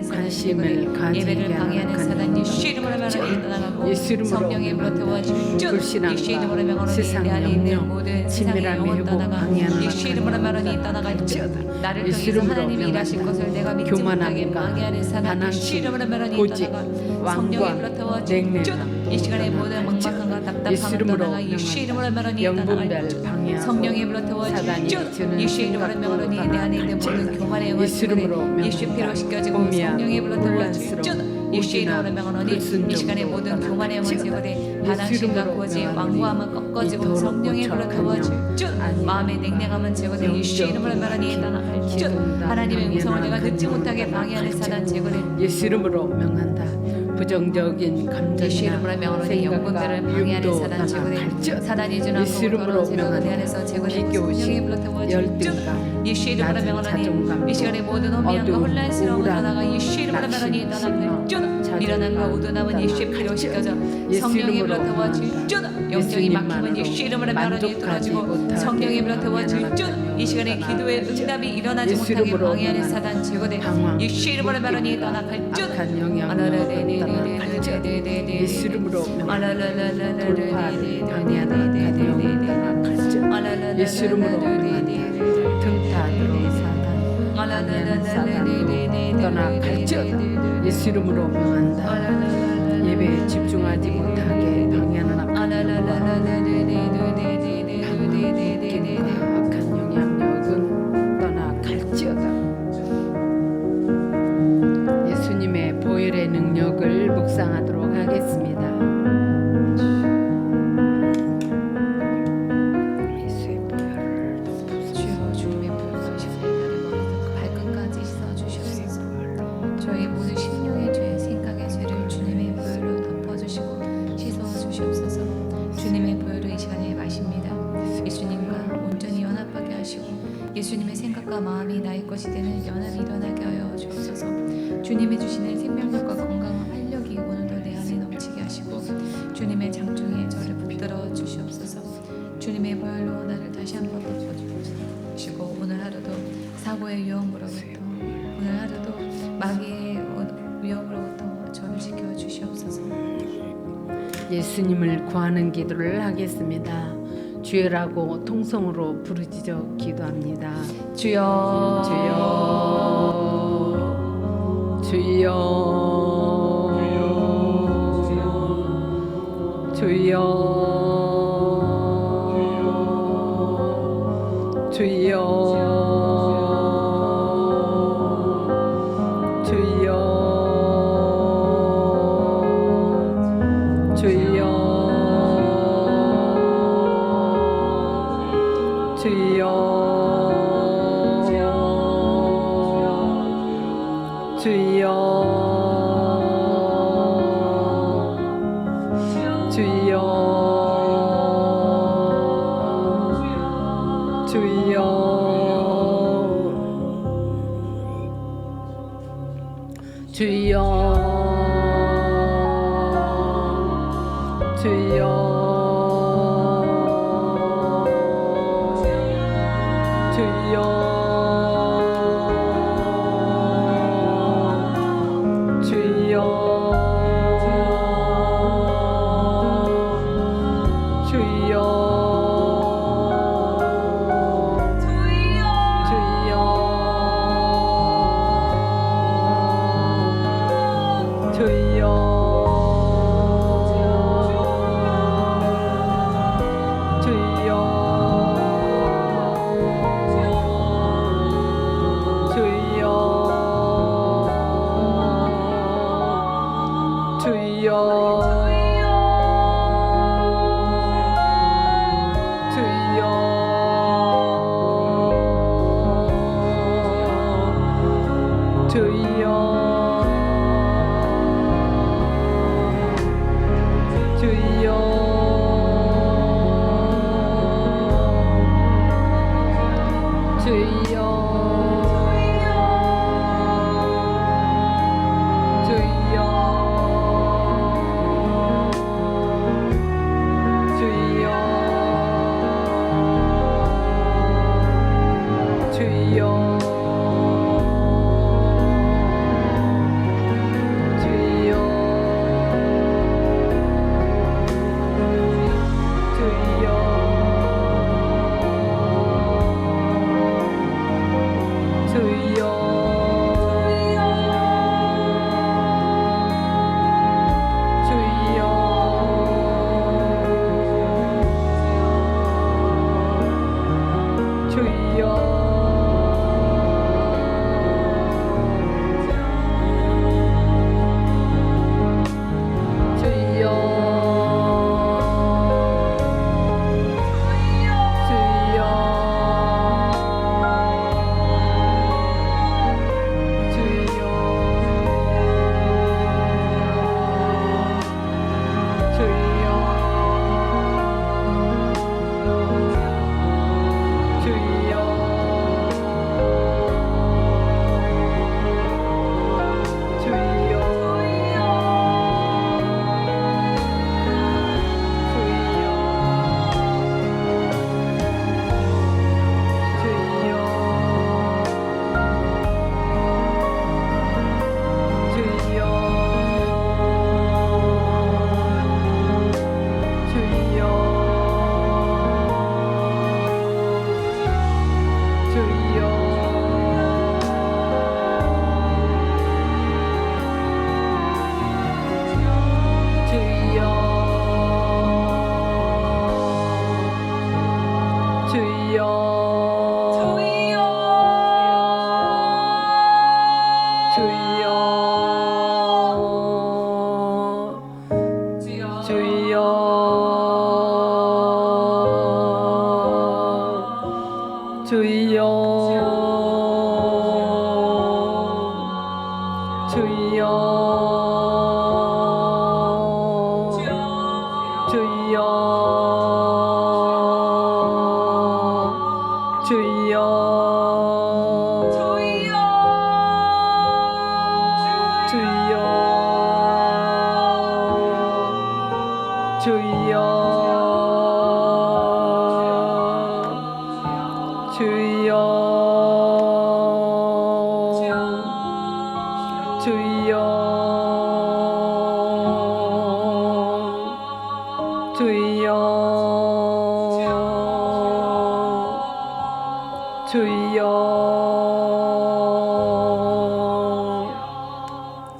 관심을 가지게 하는 사단 예수 이름으로 떠나가고 성령의 불로 태워주시오. 예수 이름으로 명하노니 내 안에 있는 모든 세상의 영혼 떠나가 예수 이름으로 말하니 떠나갈지어다. 나를 통해서 하나님이 일하실 것을 내가 믿지 못하게 방해하는 사단 예수 이름으로 말하니 떠나가 성령의 불로 태워주시오. 이 시간에 모든 막막함과 답답함을 떠나가 예수 이름으로 말하니 떠나갈지어다. 성령의 불로 태워주시오. 예수 이름으로 명하노니 내 안에 있는 모든 교만의 영혼 예수 피로 씻겨지고 성령의 불로 태워주시오. 예수 이름으로 명하노니 이 시간에 모든 교만의 영혼 제거돼 반항심과 고지의 완고함은 꺾어지고 성령의 불로 태워주시오. 마음의 냉랭함은 제거돼 예수 이름으로 명하니 떠나갈지어다. 하나님의 음성을 내가 듣지 못하게 방해하는 사단 제거돼 예수 이름으로 명한다. 부정적인 감정이나 생각들을 방해하는 사단 제거돼 사단이 주는 더러운 생각을 내 안에서 제거돼 성령의 불로 태워주시오. 예수 이름으로 명하노니 이 시간에 모든 혼미함과 혼란스러움을 떠나가 예수 이름으로 명하니 떠나갈지어다. 미련함과 우둔함은 예수의 피로 씻겨져 성령의 불로 태워주시오. 영적인 막힘은 예수 이름으로 명하니 떨어지고 성령의 불로 태워주시오. 이 시간에 기도의 응답이 일어나지 못하게 방해하는 사단 제거돼 예수 이름으로 말하니 떠나갈지어다. 악한 영향력은 떠나갈지어다. 예수 이름으로 명한다. 돌파를 방해하는 악한 영향력은 떠나갈지어다. 예수 이름으로 명한다. 등타들어 사단 방해하는 사단 떠나갈지어다. 예수 이름으로 명한다. 예배에 집중하지 못하게 방해하는 악한 영향력은 떠나갈지어다. 예수님의 보혈의 능력을 묵상하도록 하겠습니다. 예수의 보혈을 주여 주님의 보혈 쏘시고 나를 머리부터 발끝까지 씻어주시옵소서. 저희 모든 심령의 죄, 생각의 죄를 주님의 보혈로 덮어주시고 씻어주시옵소서. 주님의 보혈을 이 시간에 마십니다. 예수님과 온전히 연합하게 하시고 예수님의 생각과 마음이 나의 것이 되는 연합이 일어나게 하여 주옵소서. 주님이 주시는 생명력과 건강한 활력이 오늘도 내 안에 넘치게 하시고 주님의 장중에 저를 붙들어 주시옵소서. 주님의 보혈로 나를 다시 한번 덮어주시고 오늘 하루도 사고의 위험으로부터 오늘 하루도 마귀의 위험으로부터 저를 지켜주시옵소서. 예수님을 구하는 기도를 하겠습니다. 주여라고 통성으로 부르짖어 기도합니다. 주여 주여 주여 주여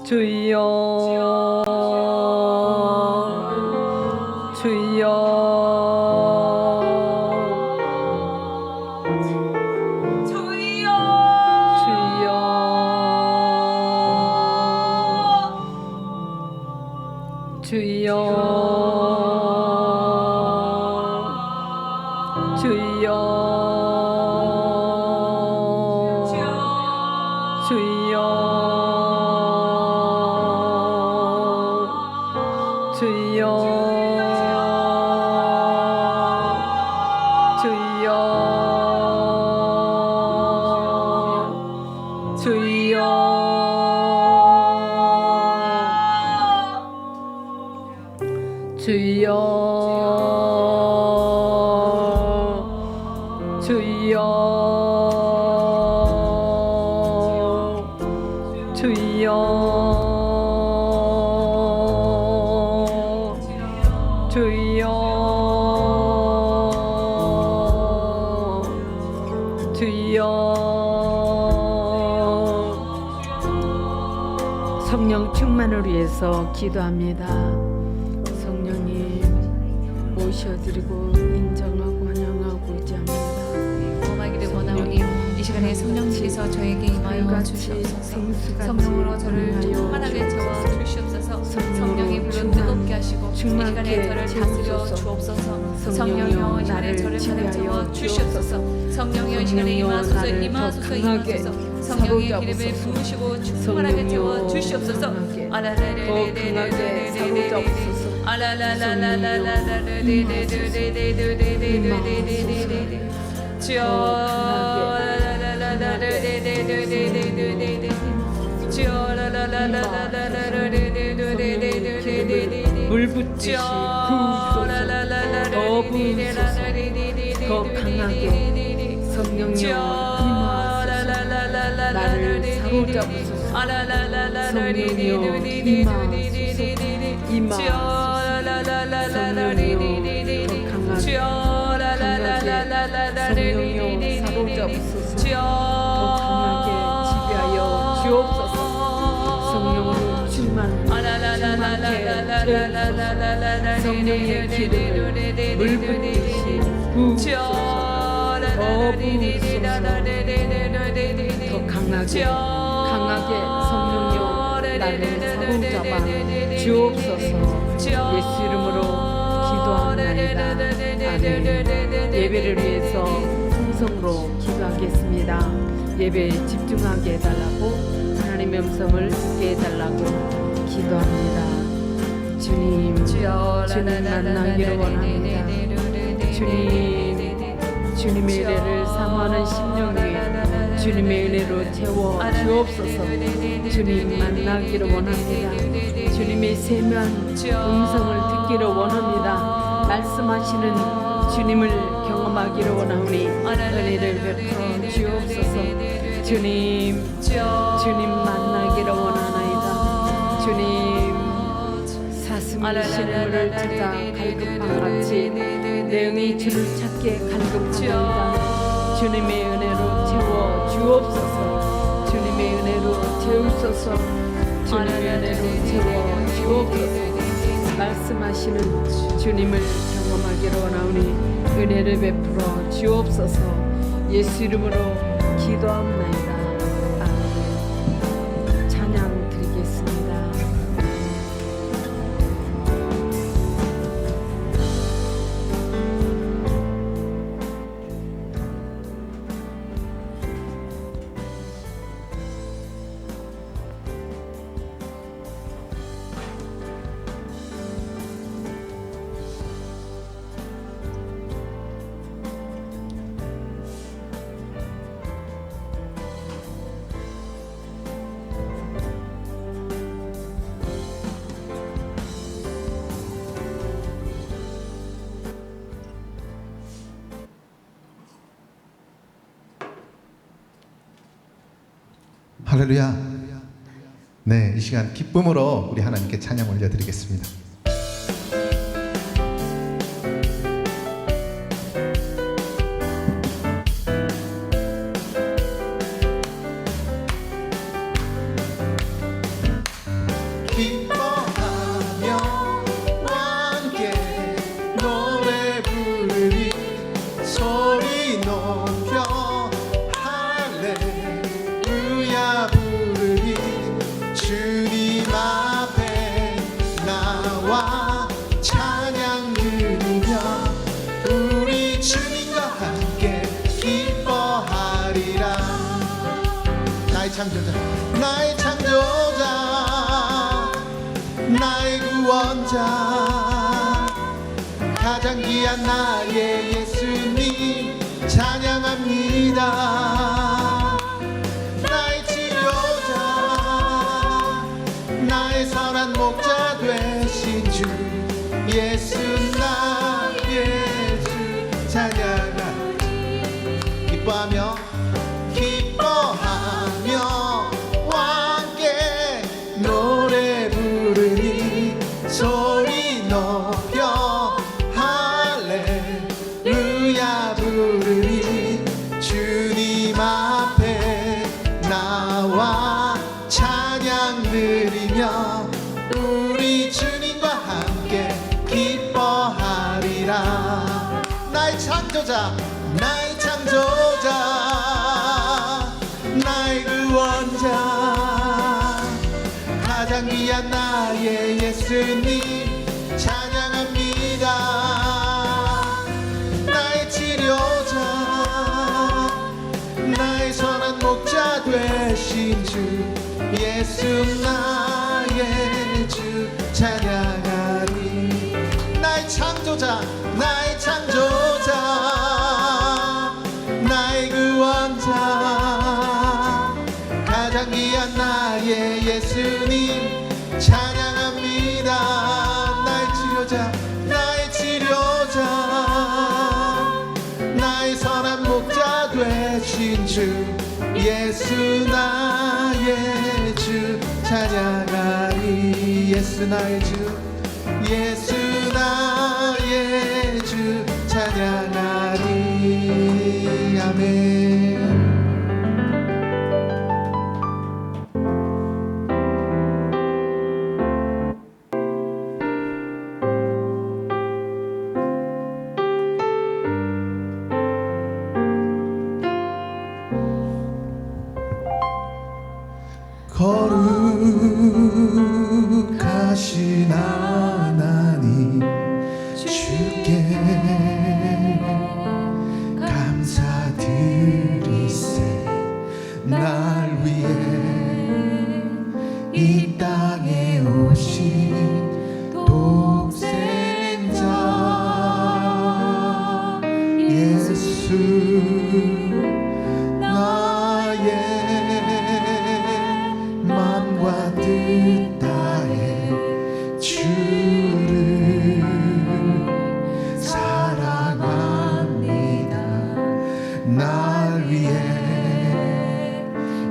주여 주여 주여 주여 주여 주여 주여 주여 주여 주여 주여 주여 주여 성령 충만을 위해서 기도합니다. 모셔드리고 인정하고 환영하고 있지 않습니다. 범하기를 원하오니 이 시간에 성령님께서 저에게 임하여 주시옵소서. 성령으로 저를 충만하게 채워 주시옵소서. 성령의 불을 뜨겁게 하시고 이 시간에 저를 다스려 주옵소서. 성령이여 이 시간에 저를 가득 채워 주시옵소서. 성령이여 이 시간에 임하소서 임하소서 임하소서. 성령의 기름을 부으시고 충만하게 채워 주시옵소서. 물 붓듯이 부으소서. 더 부으소서. 더 강하게 성령여 임하소서. 나를 사로잡으소서. 성령여 임하소서. 성령여 더 강하게 성령여 사로잡으소서. 더 강하게 지배하여 주옵소서. 성령으로 충만케 채우소서. 성령의 기름을 물 붓듯이 부으소서. 더 부으소서. 더 강하게 성령여 나를 사로잡아 주옵소서. 예수 이름으로 기도합니다. 아멘. 예배를 위해서 통성으로 기도하겠습니다. 예배에 집중하게 해달라고, 하나님의 음성을 듣게 해달라고 기도합니다. 주님 만나기를 원합니다. 주님의 은혜를 사모하는 심령 위에 주님의 은혜로 채워 주옵소서. 주님 만나기를 원합니다. 주님의 세미한 음성을 듣기를 원합니다. 말씀하시는 주님을 경험하기를 원하오니 은혜를 베풀어 주옵소서. 주님 만나기를 원하나이다. 주님 사슴이 신물을 찾아 갈급한 같이 내 영이 주를 찾게 갈급합니다. 주님의 은혜로 채워 주옵소서. 주님의 은혜로 채우소서. 주님의 은혜로 채워 주옵소서. 말씀하시는 주님을 경험하기를 원하오니 은혜를 베풀어 주옵소서. 예수 이름으로 기도합나이다. 아멘. 찬양 드리겠습니다. 할렐루야. 네, 이 시간 기쁨으로 우리 하나님께 찬양 올려드리겠습니다. 나의 창조자, 나의 창조자, 나의 구원자, 가장 귀한 나의 예수님 찬양합니다. 나의 치료자, 나의 선한 목자 되신 주 예수 나의 주 찬양하. 기뻐하며 함께 노래 부르니 소리 높여 할렐루야 부르니 주님 앞에 나와 찬양 드리며 우리 주님과 함께 기뻐하리라. 나의 창조자, 나의 창조자, 나의 구원자, 가장 귀한 나의 예수님 찬양합니다. 나의 치료자, 나의 선한 목자 되신 주 예수 나의 주 찬양하리. 나의 창조자, 나의 창조자, 나의 구원자, 가장 귀한 나의 예수님 찬양합니다. 나의 치료자, 나의 치료자, 나의 선한 목자 되신 주 예수 나의 주 찬양하리. 예수 나의 주, 예수 나의 주 찬양하리. 아멘. 거룩하신 하나님 주께 감사드리세. 날 위해 이 땅에 오신 독생자 예수 나의 맘과 뜻 다해 주를 사랑합니다. 날 위해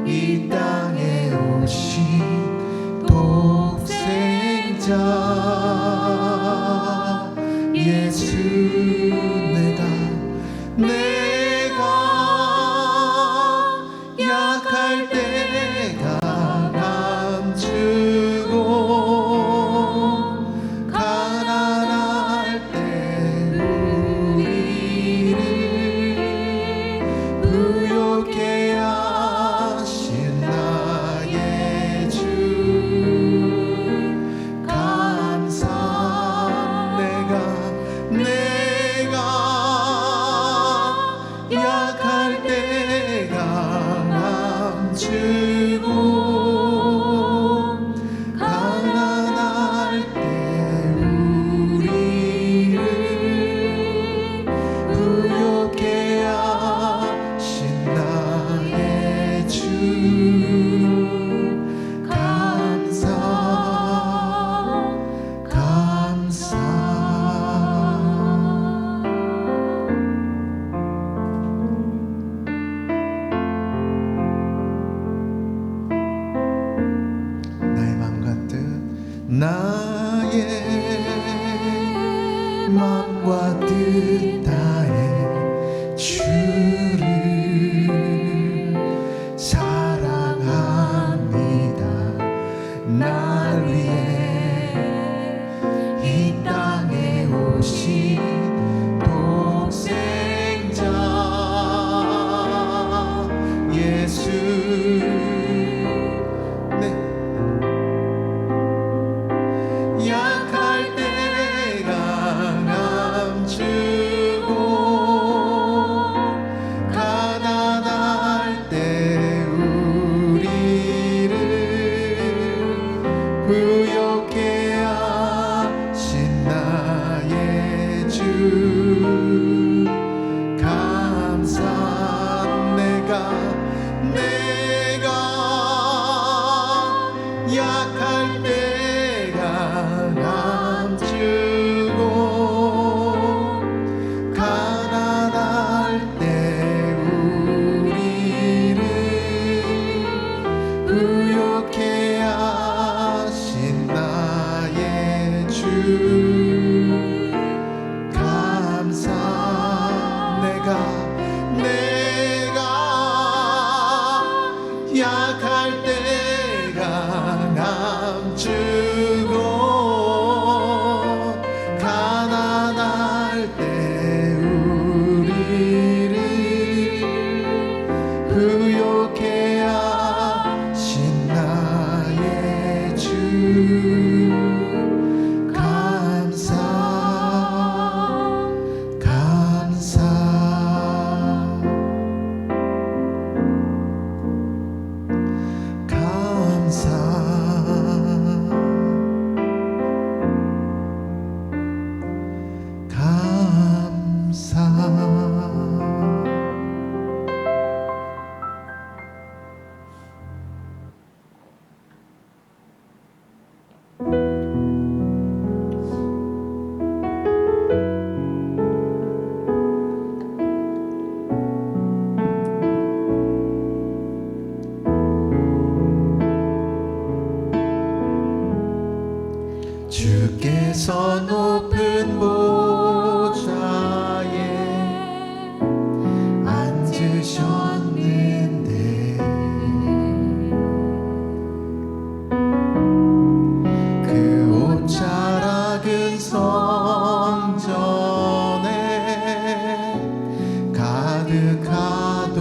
이 땅에 오신 독생자 예수 내가 약할 때가 남주고 가난할 때 우리를 부욕해 하신 나의 주 감사. 내가 약할 때가 남주고 가난할 때 우리를 부욕해 하신 나의 주 감사. 나의 맘과 뜻 다해 주를 사랑합니다. 날 위해 이 땅에 오신 독생자 예수 약할 때가 남주고 때가 남주고 가난할 때 우리를 의롭게 하신 나의 주 감사 주께서 높은 보좌에 앉으셨는데 그 옷자락은 성전에 가득하도다.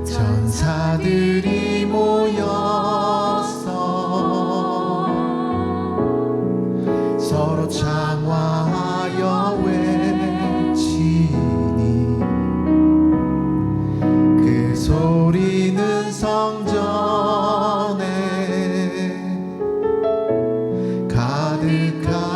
전사들이 모여서 서로 장화하여 외치니 그 소리는 성전에 가득하도다.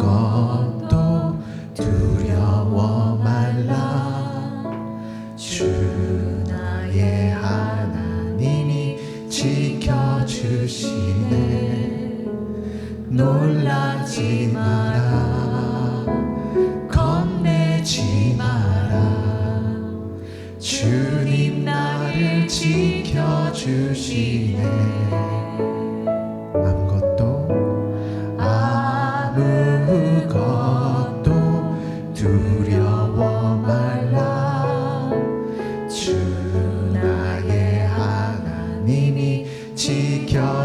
아무것도 두려워 말라. 주 나의 하나님이 지켜주시네. 놀라지 마라. 겁내지 마라. 주님 나를 지켜주시네. 아무것도 두려워 말라. 주 나의 하나님이 지켜주시네.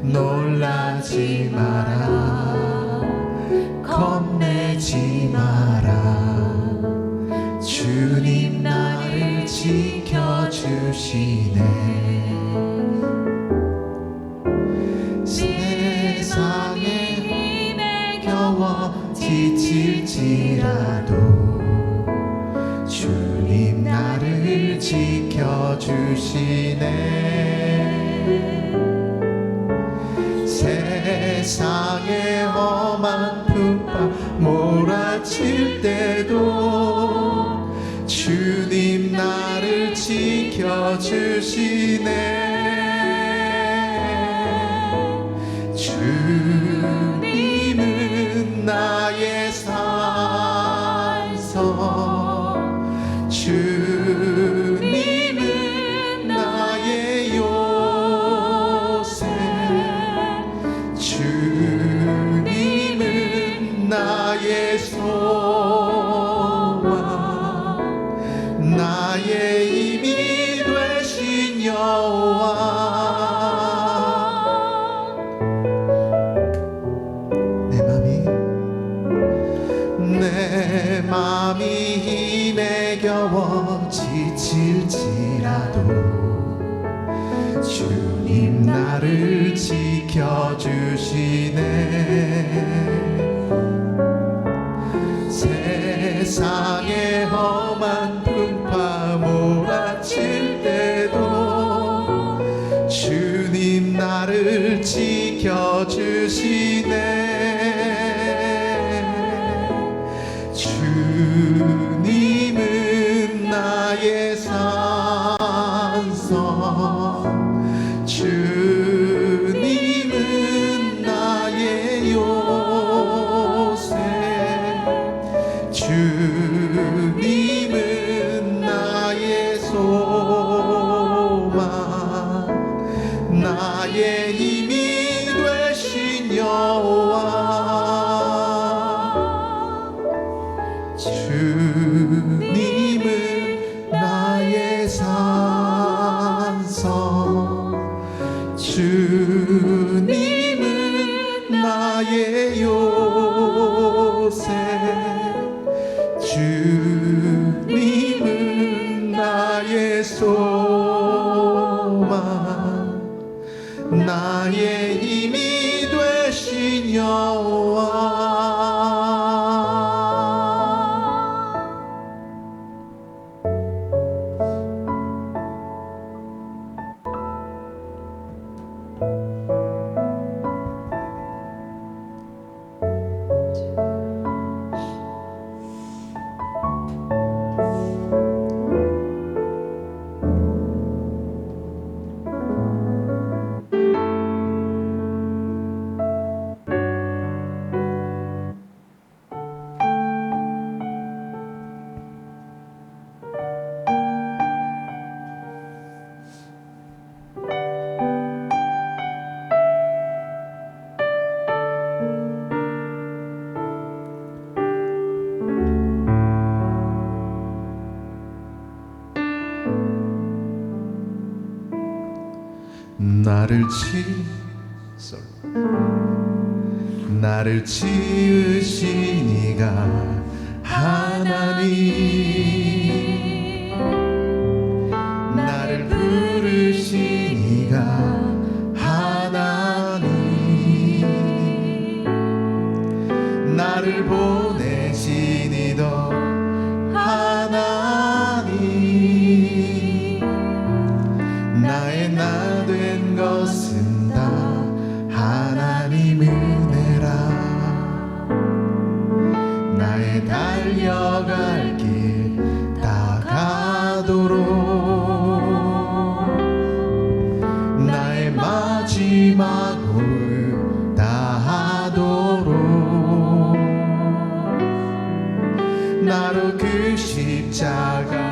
놀라지 마라. 겁내지 마라. 주님 나를 지켜주시네. 지칠지라도 주님 나를 지켜주시네. 세상의 험한 풍파 몰아칠 때도 주님 나를 지켜주시네. 주 주님은 나의 소망, 나의 힘이 되신 여호와. 내 맘이 힘에 겨워 지칠지라도 주님 나를 지켜주시네. 세상의 험한 풍파 몰아칠 때도 주님 나를 지켜주시네. 주님은 나의 산성, 주님은 나의 요새, 주님은 나의 소망, 나의 힘이 되신 여호와. 주님은 나의 산성, 주님은 나의 요새, 주님은 나의 소망, 나의 힘이 되신 여호와. 나를 지으신 이가 하나님, 나를 부르신 이가 하나님, 나를 보내신 이도 하나님, 나의 나 된 것은 다 하나님 은혜라. 나의 달려갈 길 다 가도록, 나의 마지막 호흡 다하도록, 나로 그 십자가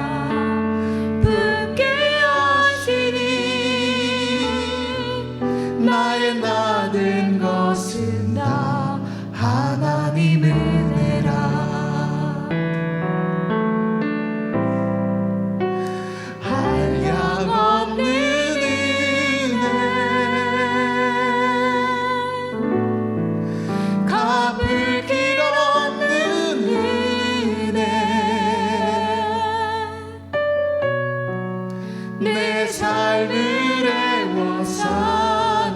나의 나 된 것은 다 하나님 은혜라. 한량없는 은혜, 갚을 길 없는 은혜, 내 삶을 애워싸니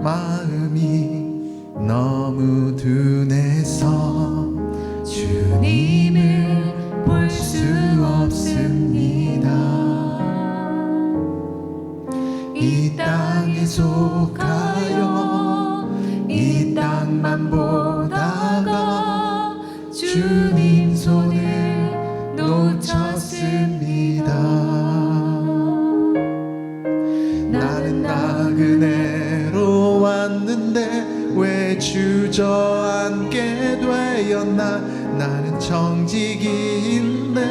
마음이 너무 둔해서 주님을 볼 수 없습니다. 이 땅에 속하여 이 땅만 보다가 주님 손을 놓쳤습니다. 나는 나그네로 왔는데 왜 주저앉게 되었나. 나는 정직인데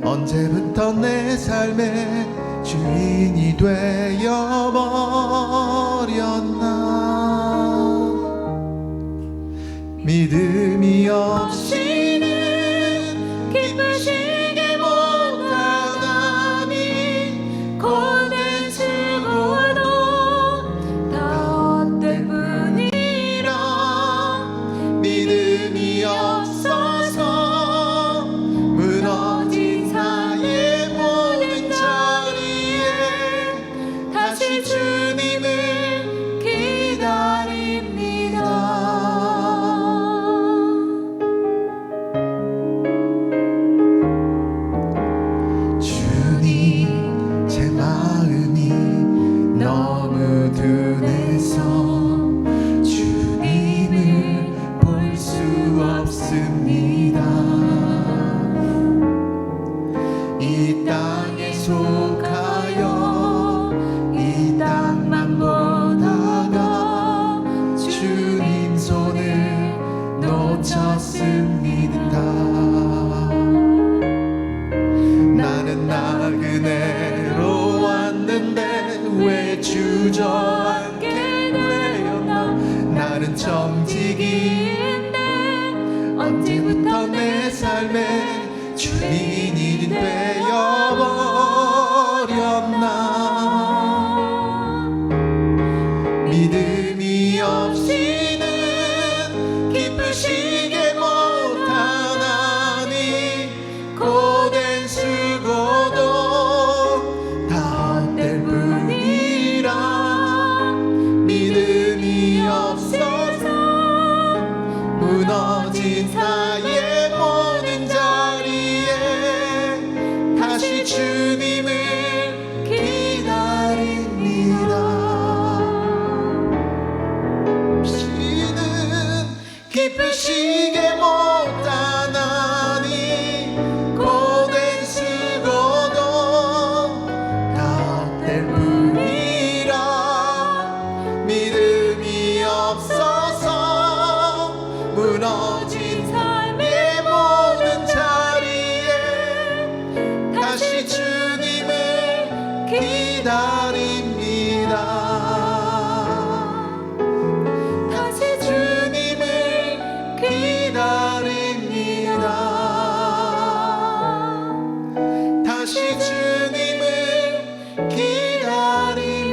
언제부터 내 삶의 주인이 되어버렸나. 믿음이 없이는 기쁘시게 못하나니 고된 수고도 다 헛될 뿐이라. 믿음이 없어서 무너진 나의 모든 자리에 다시 주님을 기다립니다. 주님, 제 마음이 너무 둔해서 주님을 볼 수 없습니다. 이 땅에 속하여 이 땅만 보다가 주님 손을 놓쳤습니다. 나는 나그네로 왔는데 왜 주저앉게 되었나. 나는 정직인데 언제부터 내 삶의 주인이 되어버렸나. 믿음이 없이는 기쁘시게 못하나니 고된 수고도 다 헛될 뿐이라. 믿음이 없어서 무너진 나의 모든 자리에 다시 주님을 기다립니다. 기쁘시게 못하나니 고된 수고도 다 헛될 뿐이라. 믿음이 없어서 무너진 삶의 모든 자리에 다시 주님을 기다립니다. 다시 주님을 기다립니다. 다시 주님을 기다립니다.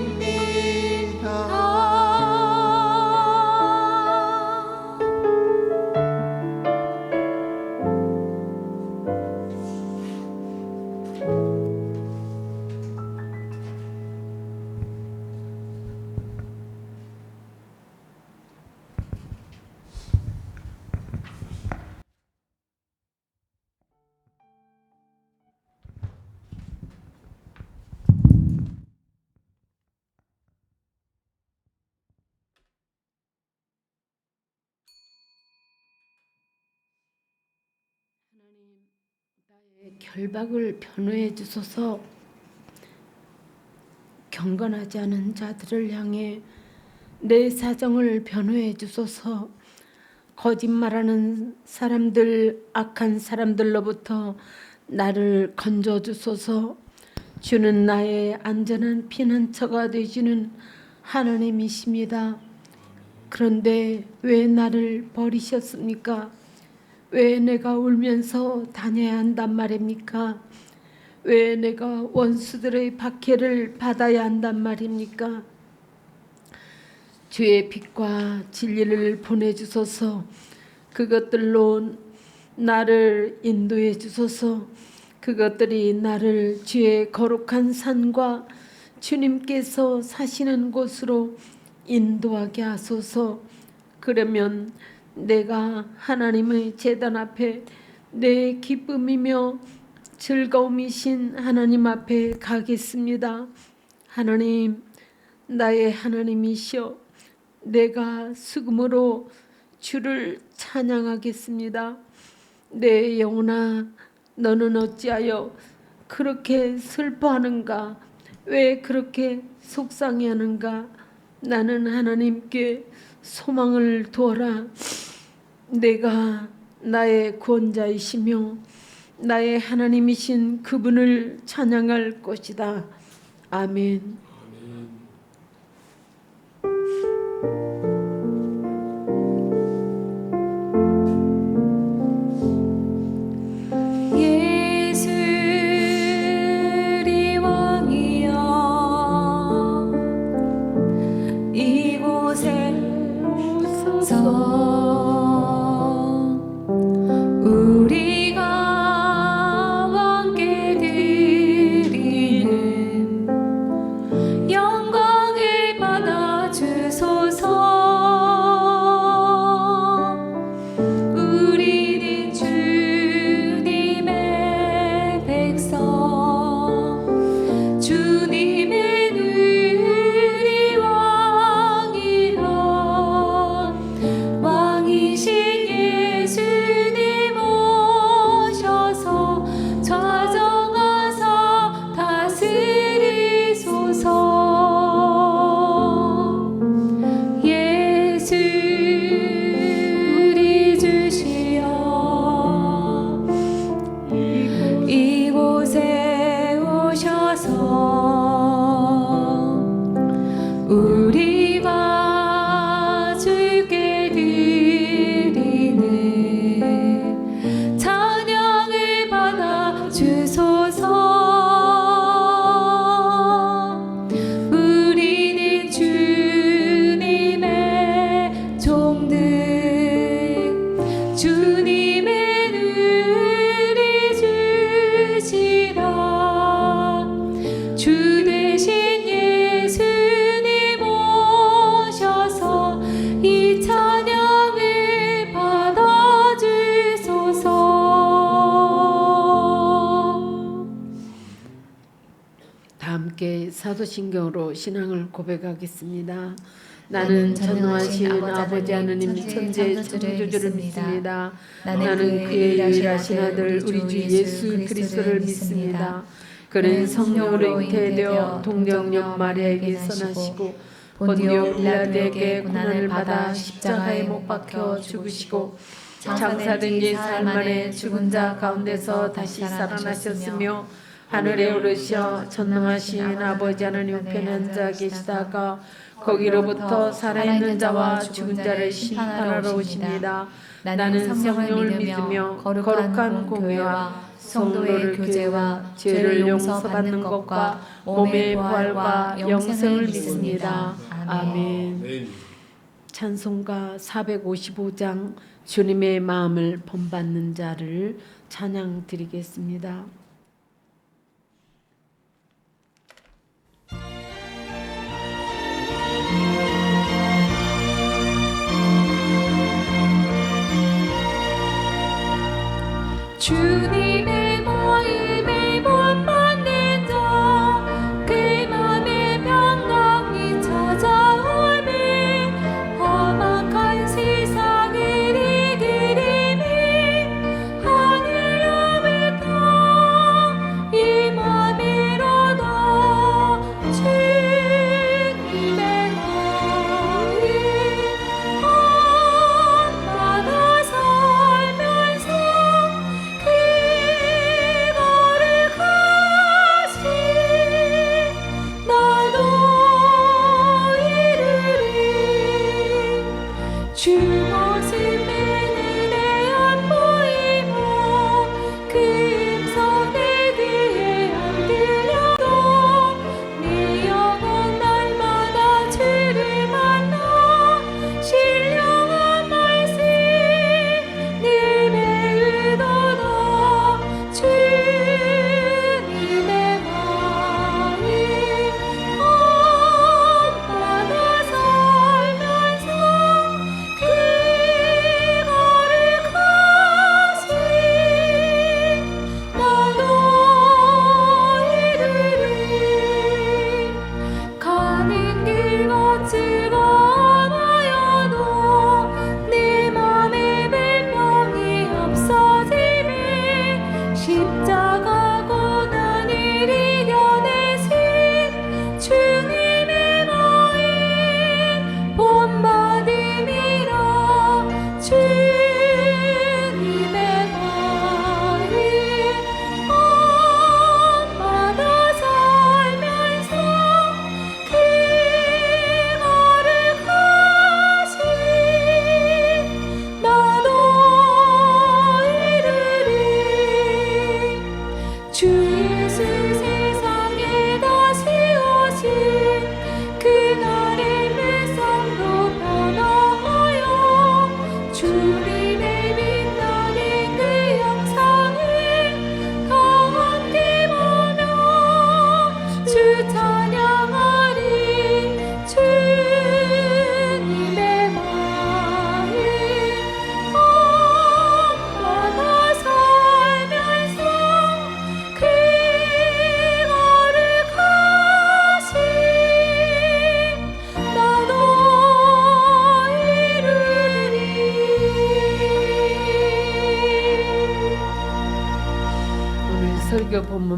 나의 결박을 변호해 주소서. 경건하지 않은 자들을 향해 내 사정을 변호해 주소서. 거짓말하는 사람들, 악한 사람들로부터 나를 건져 주소서. 주는 나의 안전한 피난처가 되시는 하나님이십니다. 그런데 왜 나를 버리셨습니까? 왜 내가 울면서 다녀야 한단 말입니까? 왜 내가 원수들의 박해를 받아야 한단 말입니까? 주의 빛과 진리를 보내주소서. 그것들로 나를 인도해 주소서. 그것들이 나를 주의 거룩한 산과 주님께서 사시는 곳으로 인도하게 하소서. 그러면 내가 하나님의 제단 앞에 내 기쁨이며 즐거움이신 하나님 앞에 가겠습니다. 하나님, 나의 하나님이시여, 내가 수금으로 주를 찬양하겠습니다. 내 영혼아, 너는 어찌하여 그렇게 슬퍼하는가? 왜 그렇게 속상해하는가? 나는 하나님께 소망을 두어라. 내가 나의 구원자이시며 나의 하나님이신 그분을 찬양할 것이다. 아멘. 예수리 왕이여 이곳에 오소서. 우리가 왕께 드리는 영광을 받아 주소서. 우리는 주님의 백성, 주님의 우리 왕이라. 왕이신 예수님 오셔서 좌정하사 다스리소서. 예수 우리 주시여 이곳에 오셔서 우리가 주께 드리는 찬양을 받아 주소서. 우리는 주님의 종들, 주님의 누리 주시라. 주 대신 예수님 오셔서 이 찬양을 받아 주소서. 다 함께 사도신경으로 신앙을 고백하겠습니다. 나는 전능하신 아버지 하나님 천재 창조주를 믿습니다. 나는 그의 유일하신 아들 우리 주 예수 그리스도를 믿습니다. 그는 성령으로 잉태되어 동정녀 마리아에게서 나시고 본디오 빌라도에게 고난을 받아 십자가에 못 박혀 죽으시고 장사된 지 사흘 만에 죽은 자 가운데서 다시 살아나셨으며 하늘에 오르셔 전능하신 아버지 하나님 우편에 앉아 계시다가 거기로부터 살아있는 자와 죽은 자를 심판하러 오십니다. 나는 성령을 믿으며 거룩한 공회와 성도의 교제와 죄를 용서받는 것과 몸의 부활과 영생을 믿습니다. 아멘. 찬송가 455장 주님의 마음을 본받는 자를 찬양 드리겠습니다. 주님의 마음을 본받는 자, 그 맘에 평강이 찾아오니 험악한 세상을 이기리니 하늘로부터 이 맘이로다. 주님의 마음 밤마다 살면서 주 모습 내 눈에 안 보이고 그 음성 내 귀에 안 들려도 네 영혼 날마다 주를 만나 신령한 말씀 늘 배우도다. 주님의 마음 밤마다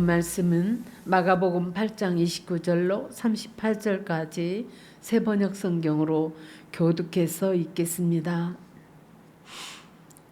말씀은 마가복음 8장 29절로 38절까지 새 번역 성경으로 교독해서 읽겠습니다.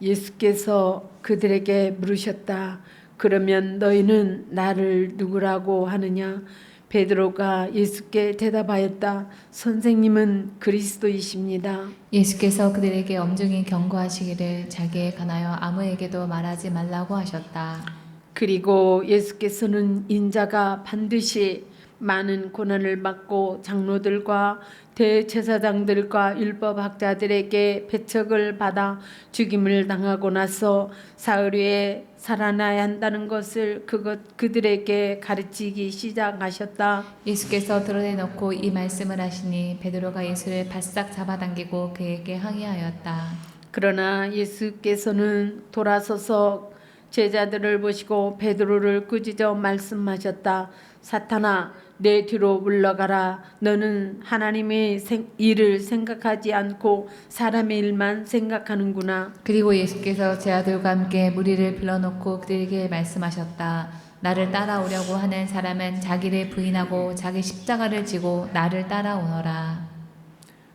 예수께서 그들에게 물으셨다. 그러면 너희는 나를 누구라고 하느냐? 베드로가 예수께 대답하였다. 선생님은 그리스도이십니다. 예수께서 그들에게 엄중히 경고하시기를 자기에 관하여 아무에게도 말하지 말라고 하셨다. 그리고 예수께서는 인자가 반드시 많은 고난을 받고 장로들과 대제사장들과 율법학자들에게 배척을 받아 죽임을 당하고 나서 사흘 후에 살아나야 한다는 것을 그들에게 가르치기 시작하셨다. 예수께서 드러내놓고 이 말씀을 하시니 베드로가 예수를 바싹 잡아당기고 그에게 항의하였다. 그러나 예수께서는 돌아서서 제자들을 보시고 베드로를 꾸짖어 말씀하셨다. 사탄아, 내 뒤로 물러가라. 너는 하나님의 일을 생각하지 않고 사람의 일만 생각하는구나. 그리고 예수께서 제 아들과 함께 무리를 불러놓고 그들에게 말씀하셨다. 나를 따라오려고 하는 사람은 자기를 부인하고 자기 십자가를 지고 나를 따라오너라.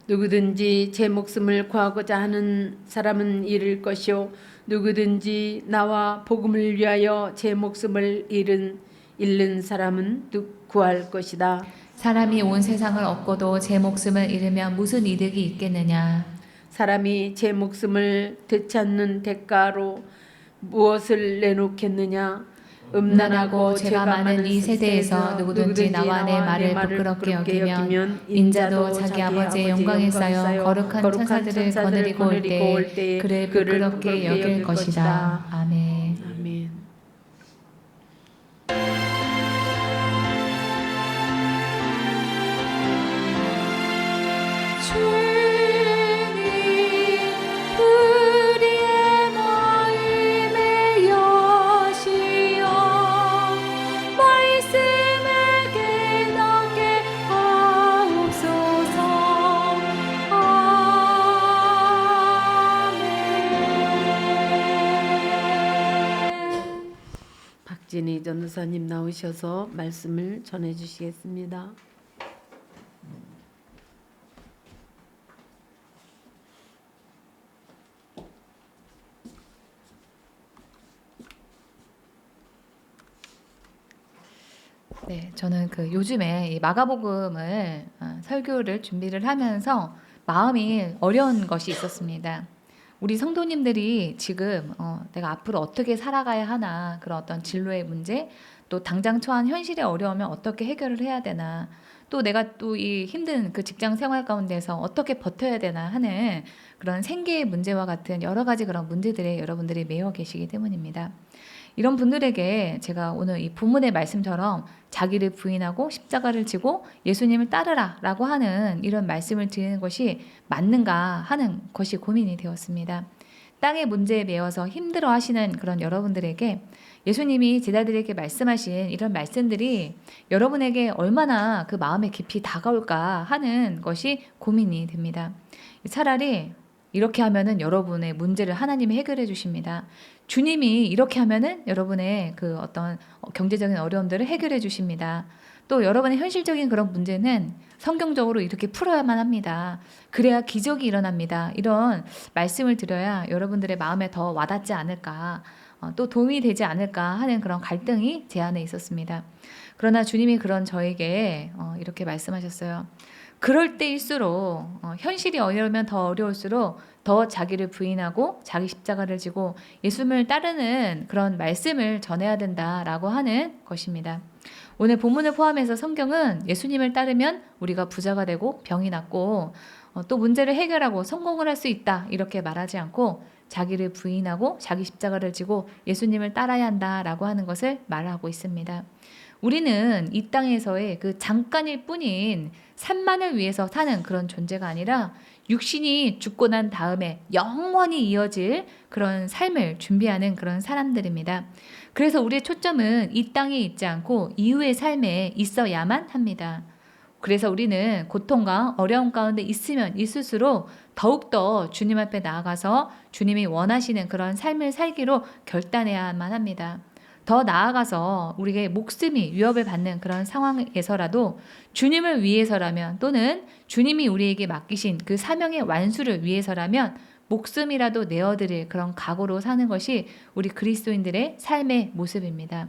누구든지 제 목숨을 구하고자 하는 사람은 잃을 것이요 누구든지 나와 복음을 위하여 제 목숨을 잃는 사람은 구할 것이다. 사람이 온 세상을 얻고도 제 목숨을 잃으면 무슨 이득이 있겠느냐. 사람이 제 목숨을 되찾는 대가로 무엇을 내놓겠느냐. 음란하고 죄가 많은 이 세대에서 누구든지 나와 내 말을 부끄럽게 여기면 인자도 자기 아버지의 영광에 쌓여 거룩한 천사들을 거느리고 올 때에 그를 부끄럽게 여길 것이다. 아멘. 아멘. 박진희 전도사님 나오셔서 말씀을 전해 주시겠습니다. 네, 저는 요즘에 이 마가복음을 설교를 준비를 하면서 마음이 어려운 것이 있었습니다. 우리 성도님들이 지금 내가 앞으로 어떻게 살아가야 하나, 그런 어떤 진로의 문제, 또 당장 처한 현실의 어려우면 어떻게 해결을 해야 되나, 또 내가 또 이 힘든 그 직장 생활 가운데서 어떻게 버텨야 되나 하는 그런 생계의 문제와 같은 여러 가지 그런 문제들에 여러분들이 매여 계시기 때문입니다. 이런 분들에게 제가 오늘 이 본문의 말씀처럼 자기를 부인하고 십자가를 지고 예수님을 따르라 라고 하는 이런 말씀을 드리는 것이 맞는가 하는 것이 고민이 되었습니다. 땅의 문제에 매여서 힘들어 하시는 그런 여러분들에게 예수님이 제자들에게 말씀하신 이런 말씀들이 여러분에게 얼마나 그 마음에 깊이 다가올까 하는 것이 고민이 됩니다. 차라리 이렇게 하면은 여러분의 문제를 하나님이 해결해 주십니다. 주님이 이렇게 하면은 여러분의 그 어떤 경제적인 어려움들을 해결해 주십니다. 또 여러분의 현실적인 그런 문제는 성경적으로 이렇게 풀어야만 합니다. 그래야 기적이 일어납니다. 이런 말씀을 드려야 여러분들의 마음에 더 와닿지 않을까, 또 도움이 되지 않을까 하는 그런 갈등이 제 안에 있었습니다. 그러나 주님이 그런 저에게 이렇게 말씀하셨어요. 그럴 때일수록 현실이 어려우면 더 어려울수록 더 자기를 부인하고 자기 십자가를 지고 예수님을 따르는 그런 말씀을 전해야 된다라고 하는 것입니다. 오늘 본문을 포함해서 성경은 예수님을 따르면 우리가 부자가 되고 병이 낫고 또 문제를 해결하고 성공을 할 수 있다 이렇게 말하지 않고 자기를 부인하고 자기 십자가를 지고 예수님을 따라야 한다라고 하는 것을 말하고 있습니다. 우리는 이 땅에서의 그 잠깐일 뿐인 산만을 위해서 사는 그런 존재가 아니라 육신이 죽고 난 다음에 영원히 이어질 그런 삶을 준비하는 그런 사람들입니다. 그래서 우리의 초점은 이 땅에 있지 않고 이후의 삶에 있어야만 합니다. 그래서 우리는 고통과 어려움 가운데 있으면 있을수록 더욱더 주님 앞에 나아가서 주님이 원하시는 그런 삶을 살기로 결단해야만 합니다. 더 나아가서 우리의 목숨이 위협을 받는 그런 상황에서라도 주님을 위해서라면 또는 주님이 우리에게 맡기신 그 사명의 완수를 위해서라면 목숨이라도 내어드릴 그런 각오로 사는 것이 우리 그리스도인들의 삶의 모습입니다.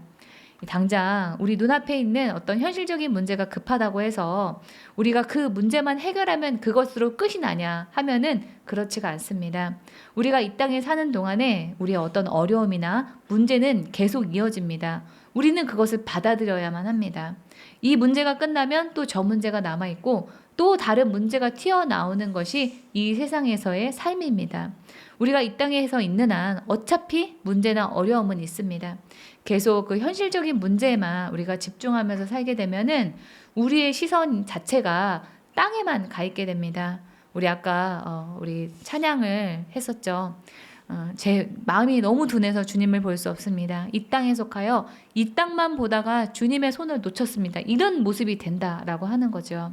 당장 우리 눈앞에 있는 어떤 현실적인 문제가 급하다고 해서 우리가 그 문제만 해결하면 그것으로 끝이 나냐 하면은 그렇지가 않습니다. 우리가 이 땅에 사는 동안에 우리의 어떤 어려움이나 문제는 계속 이어집니다. 우리는 그것을 받아들여야만 합니다. 이 문제가 끝나면 또 저 문제가 남아있고 또 다른 문제가 튀어나오는 것이 이 세상에서의 삶입니다. 우리가 이 땅에서 있는 한 어차피 문제나 어려움은 있습니다. 계속 그 현실적인 문제에만 우리가 집중하면서 살게 되면은 우리의 시선 자체가 땅에만 가 있게 됩니다. 우리 아까 우리 찬양을 했었죠. 제 마음이 너무 둔해서 주님을 볼 수 없습니다. 이 땅에 속하여 이 땅만 보다가 주님의 손을 놓쳤습니다. 이런 모습이 된다라고 하는 거죠.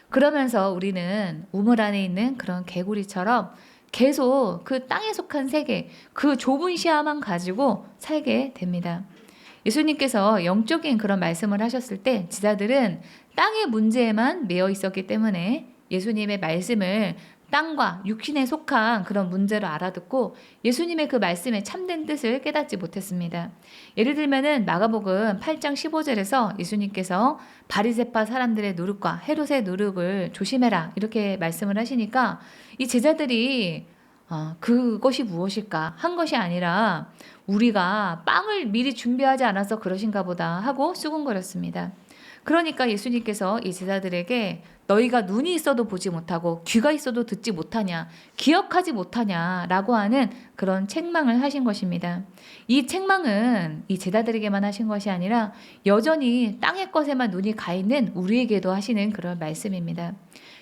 그러면서 우리는 우물 안에 있는 그런 개구리처럼 계속 그 땅에 속한 세계, 그 좁은 시야만 가지고 살게 됩니다. 예수님께서 영적인 그런 말씀을 하셨을 때 제자들은 땅의 문제에만 매여 있었기 때문에 예수님의 말씀을 땅과 육신에 속한 그런 문제로 알아듣고 예수님의 그 말씀의 참된 뜻을 깨닫지 못했습니다. 예를 들면은 마가복음 8장 15절에서 예수님께서 바리새파 사람들의 누룩과 헤롯의 누룩을 조심해라 이렇게 말씀을 하시니까 이 제자들이 그것이 무엇일까 한 것이 아니라 우리가 빵을 미리 준비하지 않아서 그러신가 보다 하고 수군거렸습니다. 그러니까 예수님께서 이 제자들에게 너희가 눈이 있어도 보지 못하고 귀가 있어도 듣지 못하냐, 기억하지 못하냐 라고 하는 그런 책망을 하신 것입니다. 이 책망은 이 제자들에게만 하신 것이 아니라 여전히 땅의 것에만 눈이 가 있는 우리에게도 하시는 그런 말씀입니다.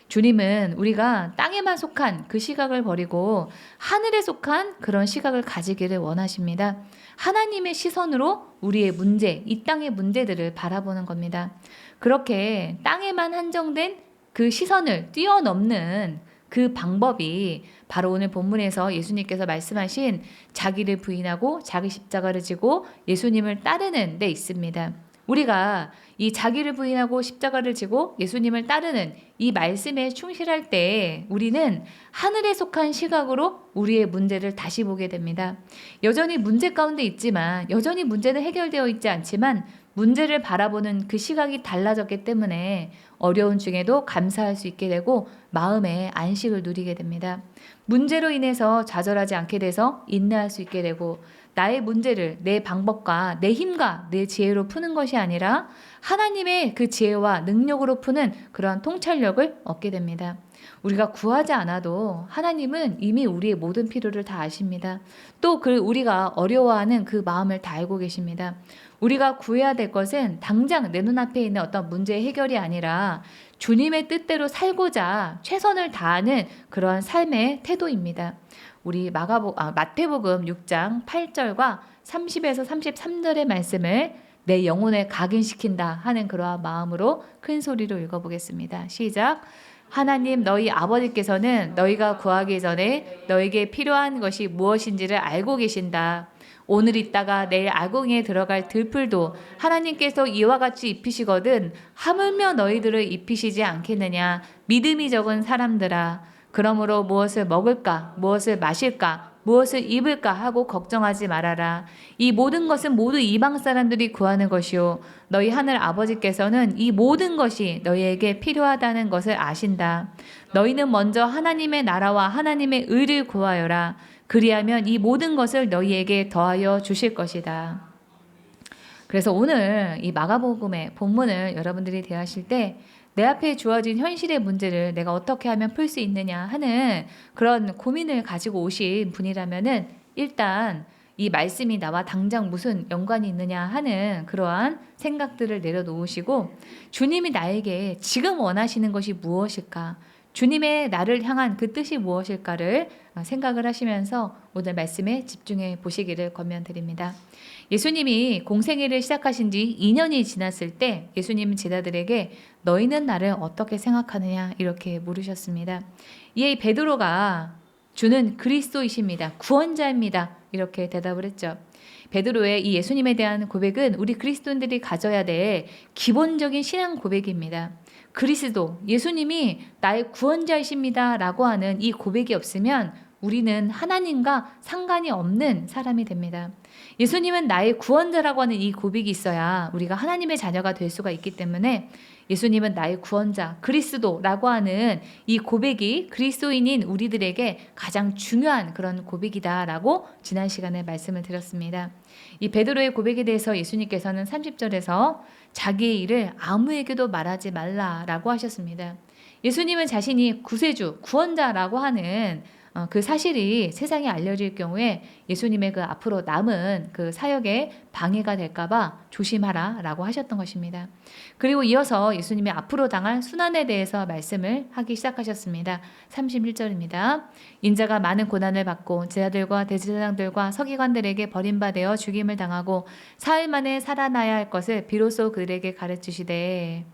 주님은 우리가 땅에만 속한 그 시각을 버리고 하늘에 속한 그런 시각을 가지기를 원하십니다. 하나님의 시선으로 우리의 문제, 이 땅의 문제들을 바라보는 겁니다. 그렇게 땅에만 한정된 그 시선을 뛰어넘는 그 방법이 바로 오늘 본문에서 예수님께서 말씀하신 자기를 부인하고 자기 십자가를 지고 예수님을 따르는 데 있습니다. 우리가 이 자기를 부인하고 십자가를 지고 예수님을 따르는 이 말씀에 충실할 때 우리는 하늘에 속한 시각으로 우리의 문제를 다시 보게 됩니다. 여전히 문제 가운데 있지만 여전히 문제는 해결되어 있지 않지만 문제를 바라보는 그 시각이 달라졌기 때문에 어려운 중에도 감사할 수 있게 되고 마음의 안식을 누리게 됩니다. 문제로 인해서 좌절하지 않게 돼서 인내할 수 있게 되고 나의 문제를 내 방법과 내 힘과 내 지혜로 푸는 것이 아니라 하나님의 그 지혜와 능력으로 푸는 그러한 통찰력을 얻게 됩니다. 우리가 구하지 않아도 하나님은 이미 우리의 모든 필요를 다 아십니다. 또 그 우리가 어려워하는 그 마음을 다 알고 계십니다. 우리가 구해야 될 것은 당장 내 눈앞에 있는 어떤 문제의 해결이 아니라 주님의 뜻대로 살고자 최선을 다하는 그러한 삶의 태도입니다. 우리 마태복음 6장 8절과 30에서 33절의 말씀을 내 영혼을 각인시킨다 하는 그러한 마음으로 큰 소리로 읽어보겠습니다. 시작. 하나님 너희 아버지께서는 너희가 구하기 전에 너에게 필요한 것이 무엇인지를 알고 계신다. 오늘 있다가 내일 아궁이에 들어갈 들풀도 하나님께서 이와 같이 입히시거든 하물며 너희들을 입히시지 않겠느냐. 믿음이 적은 사람들아. 그러므로 무엇을 먹을까, 무엇을 마실까, 무엇을 입을까 하고 걱정하지 말아라. 이 모든 것은 모두 이방 사람들이 구하는 것이요 너희 하늘 아버지께서는 이 모든 것이 너희에게 필요하다는 것을 아신다. 너희는 먼저 하나님의 나라와 하나님의 의를 구하여라. 그리하면 이 모든 것을 너희에게 더하여 주실 것이다. 그래서 오늘 이 마가복음의 본문을 여러분들이 대하실 때 내 앞에 주어진 현실의 문제를 내가 어떻게 하면 풀 수 있느냐 하는 그런 고민을 가지고 오신 분이라면은 일단 이 말씀이 나와 당장 무슨 연관이 있느냐 하는 그러한 생각들을 내려놓으시고 주님이 나에게 지금 원하시는 것이 무엇일까? 주님의 나를 향한 그 뜻이 무엇일까를 생각을 하시면서 오늘 말씀에 집중해 보시기를 권면드립니다. 예수님이 공생애를 시작하신 지 2년이 지났을 때 예수님은 제자들에게 너희는 나를 어떻게 생각하느냐 이렇게 물으셨습니다. 이에 베드로가 주는 그리스도이십니다. 구원자입니다. 이렇게 대답을 했죠. 베드로의 이 예수님에 대한 고백은 우리 그리스도인들이 가져야 될 기본적인 신앙 고백입니다. 그리스도, 예수님이 나의 구원자이십니다 라고 하는 이 고백이 없으면 우리는 하나님과 상관이 없는 사람이 됩니다. 예수님은 나의 구원자라고 하는 이 고백이 있어야 우리가 하나님의 자녀가 될 수가 있기 때문에 예수님은 나의 구원자, 그리스도라고 하는 이 고백이 그리스도인인 우리들에게 가장 중요한 그런 고백이다라고 지난 시간에 말씀을 드렸습니다. 이 베드로의 고백에 대해서 예수님께서는 30절에서 자기의 일을 아무에게도 말하지 말라라고 하셨습니다. 예수님은 자신이 구세주, 구원자라고 하는 그 사실이 세상에 알려질 경우에 예수님의 그 앞으로 남은 그 사역에 방해가 될까봐 조심하라 라고 하셨던 것입니다. 그리고 이어서 예수님이 앞으로 당할 순환에 대해서 말씀을 하기 시작하셨습니다. 31절입니다. 인자가 많은 고난을 받고 제자들과 대제사장들과 서기관들에게 버림받아 죽임을 당하고 사흘 만에 살아나야 할 것을 비로소 그들에게 가르치시되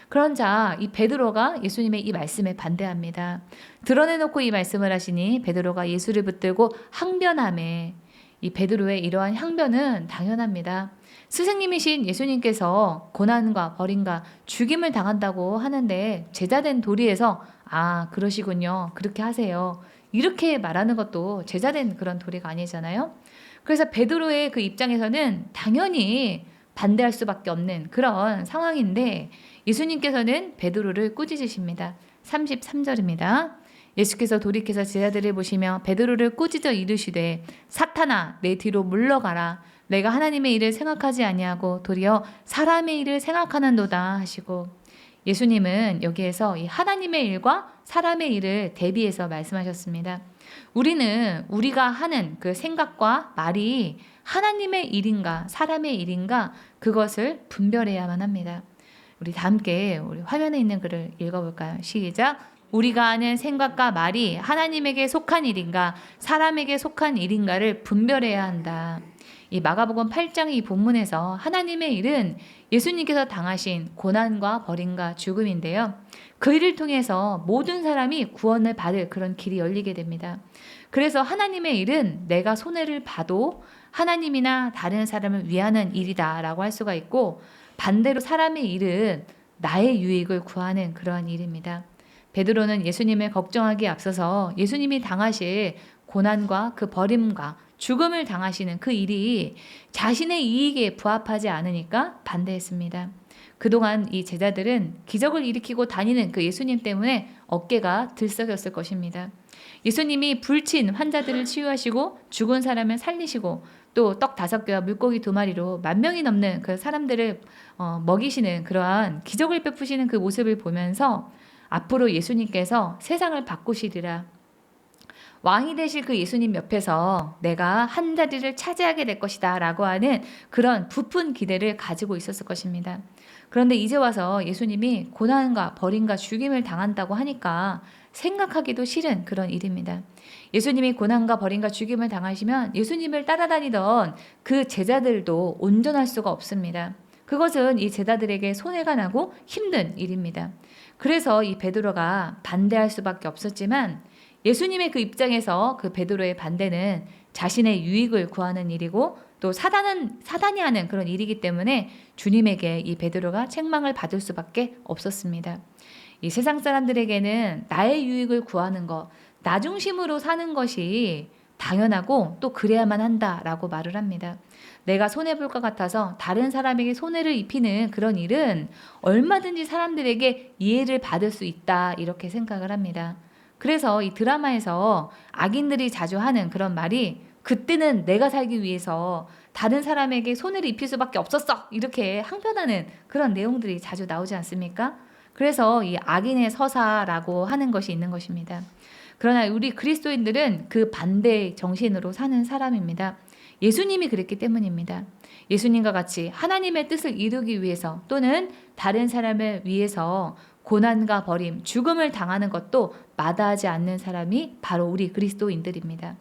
그런 자, 이 베드로가 예수님의 이 말씀에 반대합니다. 드러내놓고 이 말씀을 하시니 베드로가 예수를 붙들고 항변하매 이 베드로의 이러한 항변은 당연합니다. 스승님이신 예수님께서 고난과 버림과 죽임을 당한다고 하는데 제자된 도리에서 그러시군요. 그렇게 하세요. 이렇게 말하는 것도 제자된 그런 도리가 아니잖아요. 그래서 베드로의 그 입장에서는 당연히 반대할 수밖에 없는 그런 상황인데 예수님께서는 베드로를 꾸짖으십니다. 33절입니다. 예수께서 돌이켜서 제자들을 보시며 베드로를 꾸짖어 이르시되 사탄아 내 뒤로 물러가라. 내가 하나님의 일을 생각하지 아니하고 도리어 사람의 일을 생각하는도다 하시고 예수님은 여기에서 이 하나님의 일과 사람의 일을 대비해서 말씀하셨습니다. 우리는 우리가 하는 그 생각과 말이 하나님의 일인가 사람의 일인가 그것을 분별해야만 합니다. 우리 다 함께 우리 화면에 있는 글을 읽어볼까요? 시작. 우리가 하는 생각과 말이 하나님에게 속한 일인가 사람에게 속한 일인가를 분별해야 한다. 이 마가복음 8장 이 본문에서 하나님의 일은 예수님께서 당하신 고난과 버림과 죽음인데요. 그 일을 통해서 모든 사람이 구원을 받을 그런 길이 열리게 됩니다. 그래서 하나님의 일은 내가 손해를 봐도 하나님이나 다른 사람을 위하는 일이다라고 할 수가 있고 반대로 사람의 일은 나의 유익을 구하는 그러한 일입니다. 베드로는 예수님을 걱정하기에 앞서서 예수님이 당하실 고난과 그 버림과 죽음을 당하시는 그 일이 자신의 이익에 부합하지 않으니까 반대했습니다. 그동안 이 제자들은 기적을 일으키고 다니는 그 예수님 때문에 어깨가 들썩였을 것입니다. 예수님이 불친 환자들을 치유하시고 죽은 사람을 살리시고 또 떡 5개와 물고기 2마리로 10,000명이 넘는 그 사람들을 먹이시는 그러한 기적을 베푸시는 그 모습을 보면서 앞으로 예수님께서 세상을 바꾸시리라. 왕이 되실 그 예수님 옆에서 내가 한 자리를 차지하게 될 것이다 라고 하는 그런 부푼 기대를 가지고 있었을 것입니다. 그런데 이제 와서 예수님이 고난과 버림과 죽임을 당한다고 하니까 생각하기도 싫은 그런 일입니다. 예수님이 고난과 버림과 죽임을 당하시면 예수님을 따라다니던 그 제자들도 온전할 수가 없습니다. 그것은 이 제자들에게 손해가 나고 힘든 일입니다. 그래서 이 베드로가 반대할 수밖에 없었지만 예수님의 그 입장에서 그 베드로의 반대는 자신의 유익을 구하는 일이고 또 사단이 하는 그런 일이기 때문에 주님에게 이 베드로가 책망을 받을 수밖에 없었습니다. 이 세상 사람들에게는 나의 유익을 구하는 것, 나 중심으로 사는 것이 당연하고 또 그래야만 한다라고 말을 합니다. 내가 손해볼 것 같아서 다른 사람에게 손해를 입히는 그런 일은 얼마든지 사람들에게 이해를 받을 수 있다 이렇게 생각을 합니다. 그래서 이 드라마에서 악인들이 자주 하는 그런 말이 그때는 내가 살기 위해서 다른 사람에게 손해를 입힐 수밖에 없었어 이렇게 항변하는 그런 내용들이 자주 나오지 않습니까? 그래서 이 악인의 서사라고 하는 것이 있는 것입니다. 그러나 우리 그리스도인들은 그 반대 정신으로 사는 사람입니다. 예수님이 그랬기 때문입니다. 예수님과 같이 하나님의 뜻을 이루기 위해서 또는 다른 사람을 위해서 고난과 버림, 죽음을 당하는 것도 마다하지 않는 사람이 바로 우리 그리스도인들입니다.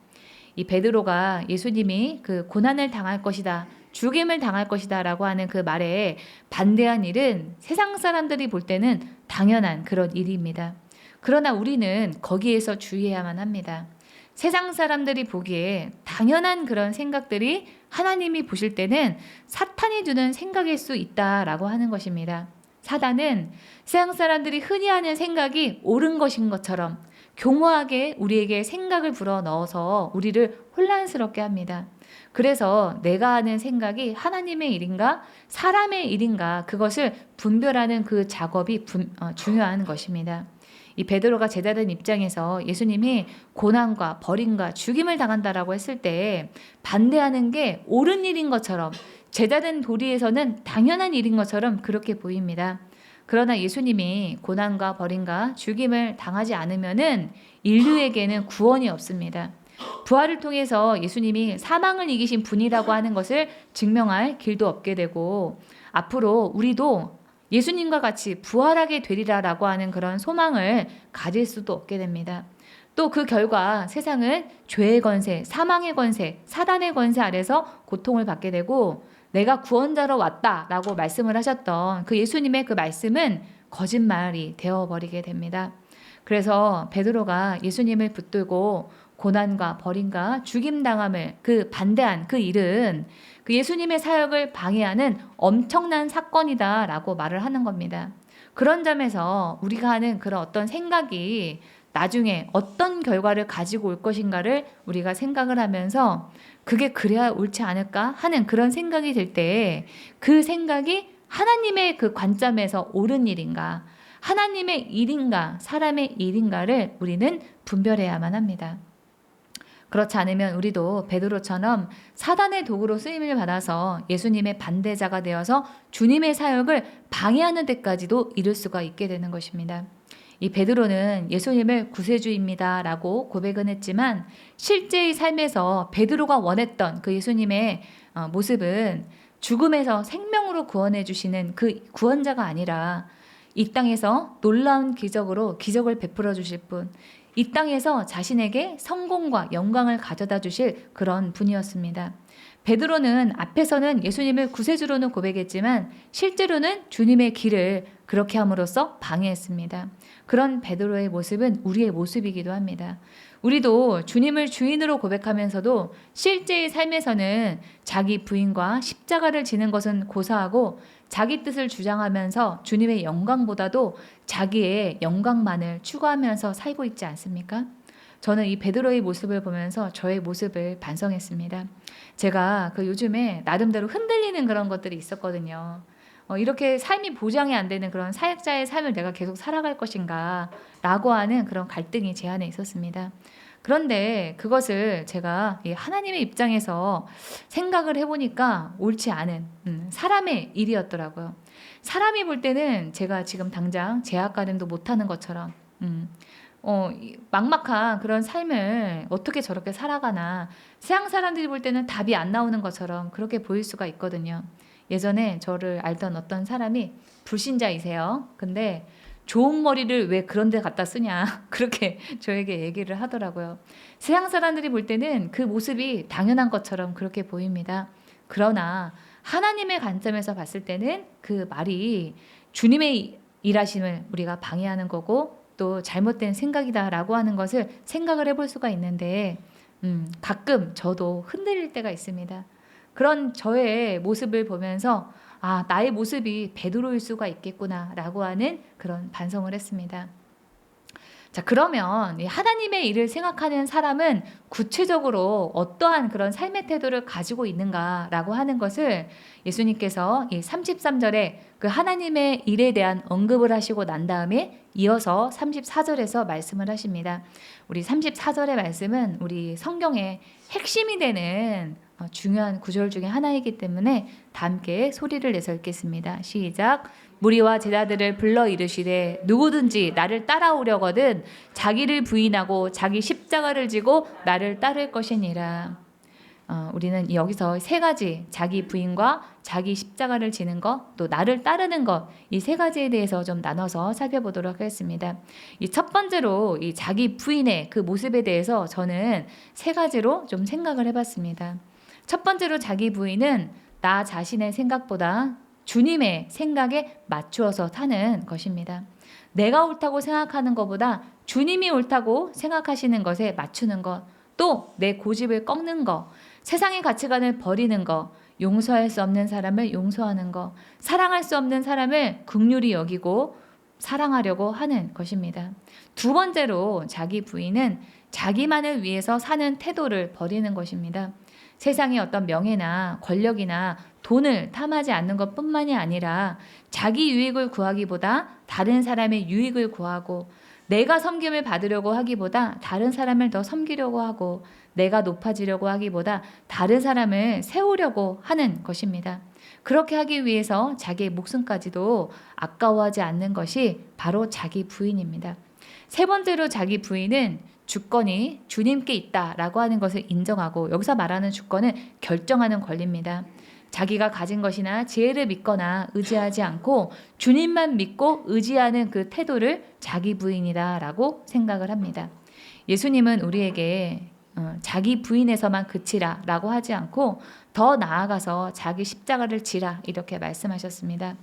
이 베드로가 예수님이 그 고난을 당할 것이다, 죽임을 당할 것이다 라고 하는 그 말에 반대한 일은 세상 사람들이 볼 때는 당연한 그런 일입니다. 그러나 우리는 거기에서 주의해야만 합니다. 세상 사람들이 보기에 당연한 그런 생각들이 하나님이 보실 때는 사탄이 주는 생각일 수 있다라고 하는 것입니다. 사단은 세상 사람들이 흔히 하는 생각이 옳은 것인 것처럼 교묘하게 우리에게 생각을 불어넣어서 우리를 혼란스럽게 합니다. 그래서 내가 하는 생각이 하나님의 일인가 사람의 일인가 그것을 분별하는 그 작업이 중요한 것입니다. 이 베드로가 제자된 입장에서 예수님이 고난과 버림과 죽임을 당한다라고 했을 때 반대하는 게 옳은 일인 것처럼 제자된 도리에서는 당연한 일인 것처럼 그렇게 보입니다. 그러나 예수님이 고난과 버림과 죽임을 당하지 않으면은 인류에게는 구원이 없습니다. 부활을 통해서 예수님이 사망을 이기신 분이라고 하는 것을 증명할 길도 없게 되고 앞으로 우리도 예수님과 같이 부활하게 되리라라고 하는 그런 소망을 가질 수도 없게 됩니다. 또 그 결과 세상은 죄의 권세, 사망의 권세, 사단의 권세 아래서 고통을 받게 되고 내가 구원자로 왔다라고 말씀을 하셨던 그 예수님의 그 말씀은 거짓말이 되어버리게 됩니다. 그래서 베드로가 예수님을 붙들고 고난과 버림과 죽임당함을 그 반대한 그 일은 그 예수님의 사역을 방해하는 엄청난 사건이다라고 말을 하는 겁니다. 그런 점에서 우리가 하는 그런 어떤 생각이 나중에 어떤 결과를 가지고 올 것인가를 우리가 생각을 하면서 그게 그래야 옳지 않을까 하는 그런 생각이 들 때 그 생각이 하나님의 그 관점에서 옳은 일인가 하나님의 일인가 사람의 일인가를 우리는 분별해야만 합니다. 그렇지 않으면 우리도 베드로처럼 사단의 도구로 쓰임을 받아서 예수님의 반대자가 되어서 주님의 사역을 방해하는 데까지도 이를 수가 있게 되는 것입니다. 이 베드로는 예수님을 구세주입니다 라고 고백은 했지만 실제의 삶에서 베드로가 원했던 그 예수님의 모습은 죽음에서 생명으로 구원해 주시는 그 구원자가 아니라 이 땅에서 놀라운 기적으로 기적을 베풀어 주실 분, 이 땅에서 자신에게 성공과 영광을 가져다 주실 그런 분이었습니다. 베드로는 앞에서는 예수님을 구세주로는 고백했지만 실제로는 주님의 길을 그렇게 함으로써 방해했습니다. 그런 베드로의 모습은 우리의 모습이기도 합니다. 우리도 주님을 주인으로 고백하면서도 실제의 삶에서는 자기 부인과 십자가를 지는 것은 고사하고 자기 뜻을 주장하면서 주님의 영광보다도 자기의 영광만을 추구하면서 살고 있지 않습니까? 저는 이 베드로의 모습을 보면서 저의 모습을 반성했습니다. 제가 그 요즘에 나름대로 흔들리는 그런 것들이 있었거든요. 이렇게 삶이 보장이 안 되는 그런 사역자의 삶을 내가 계속 살아갈 것인가 라고 하는 그런 갈등이 제 안에 있었습니다. 그런데 그것을 제가 하나님의 입장에서 생각을 해보니까 옳지 않은 사람의 일이었더라고요. 사람이 볼 때는 제가 지금 당장 재학가림도 못하는 것처럼 막막한 그런 삶을 어떻게 저렇게 살아가나 세상 사람들이 볼 때는 답이 안 나오는 것처럼 그렇게 보일 수가 있거든요. 예전에 저를 알던 어떤 사람이 불신자이세요. 근데 좋은 머리를 왜 그런 데 갖다 쓰냐 그렇게 저에게 얘기를 하더라고요. 세상 사람들이 볼 때는 그 모습이 당연한 것처럼 그렇게 보입니다. 그러나 하나님의 관점에서 봤을 때는 그 말이 주님의 일하심을 우리가 방해하는 거고 또 잘못된 생각이다라고 하는 것을 생각을 해볼 수가 있는데 가끔 저도 흔들릴 때가 있습니다. 그런 저의 모습을 보면서 나의 모습이 베드로일 수가 있겠구나라고 하는 그런 반성을 했습니다. 자, 그러면 하나님의 일을 생각하는 사람은 구체적으로 어떠한 그런 삶의 태도를 가지고 있는가라고 하는 것을 예수님께서 이 33절에 그 하나님의 일에 대한 언급을 하시고 난 다음에 이어서 34절에서 말씀을 하십니다. 우리 34절의 말씀은 우리 성경의 핵심이 되는 중요한 구절 중에 하나이기 때문에 다 함께 소리를 내서 읽겠습니다. 시작. 무리와 제자들을 불러 이르시되 누구든지 나를 따라오려거든 자기를 부인하고 자기 십자가를 지고 나를 따를 것이니라. 우리는 여기서 세 가지, 자기 부인과 자기 십자가를 지는 것, 또 나를 따르는 것, 이 세 가지에 대해서 좀 나눠서 살펴보도록 하겠습니다. 이 첫 번째로 이 자기 부인의 그 모습에 대해서 저는 세 가지로 좀 생각을 해봤습니다. 첫 번째로 자기 부인은 나 자신의 생각보다 주님의 생각에 맞추어서 사는 것입니다. 내가 옳다고 생각하는 것보다 주님이 옳다고 생각하시는 것에 맞추는 것, 또 내 고집을 꺾는 거, 세상의 가치관을 버리는 거, 용서할 수 없는 사람을 용서하는 거, 사랑할 수 없는 사람을 긍휼히 여기고 사랑하려고 하는 것입니다. 두 번째로 자기 부인은 자기만을 위해서 사는 태도를 버리는 것입니다. 세상의 어떤 명예나 권력이나 돈을 탐하지 않는 것뿐만이 아니라 자기 유익을 구하기보다 다른 사람의 유익을 구하고, 내가 섬김을 받으려고 하기보다 다른 사람을 더 섬기려고 하고, 내가 높아지려고 하기보다 다른 사람을 세우려고 하는 것입니다. 그렇게 하기 위해서 자기의 목숨까지도 아까워하지 않는 것이 바로 자기 부인입니다. 세 번째로 자기 부인은 주권이 주님께 있다라고 하는 것을 인정하고, 여기서 말하는 주권은 결정하는 권리입니다. 자기가 가진 것이나 지혜를 믿거나 의지하지 않고 주님만 믿고 의지하는 그 태도를 자기 부인이다라고 생각을 합니다. 예수님은 우리에게 자기 부인에서만 그치라 라고 하지 않고 더 나아가서 자기 십자가를 지라 이렇게 말씀하셨습니다.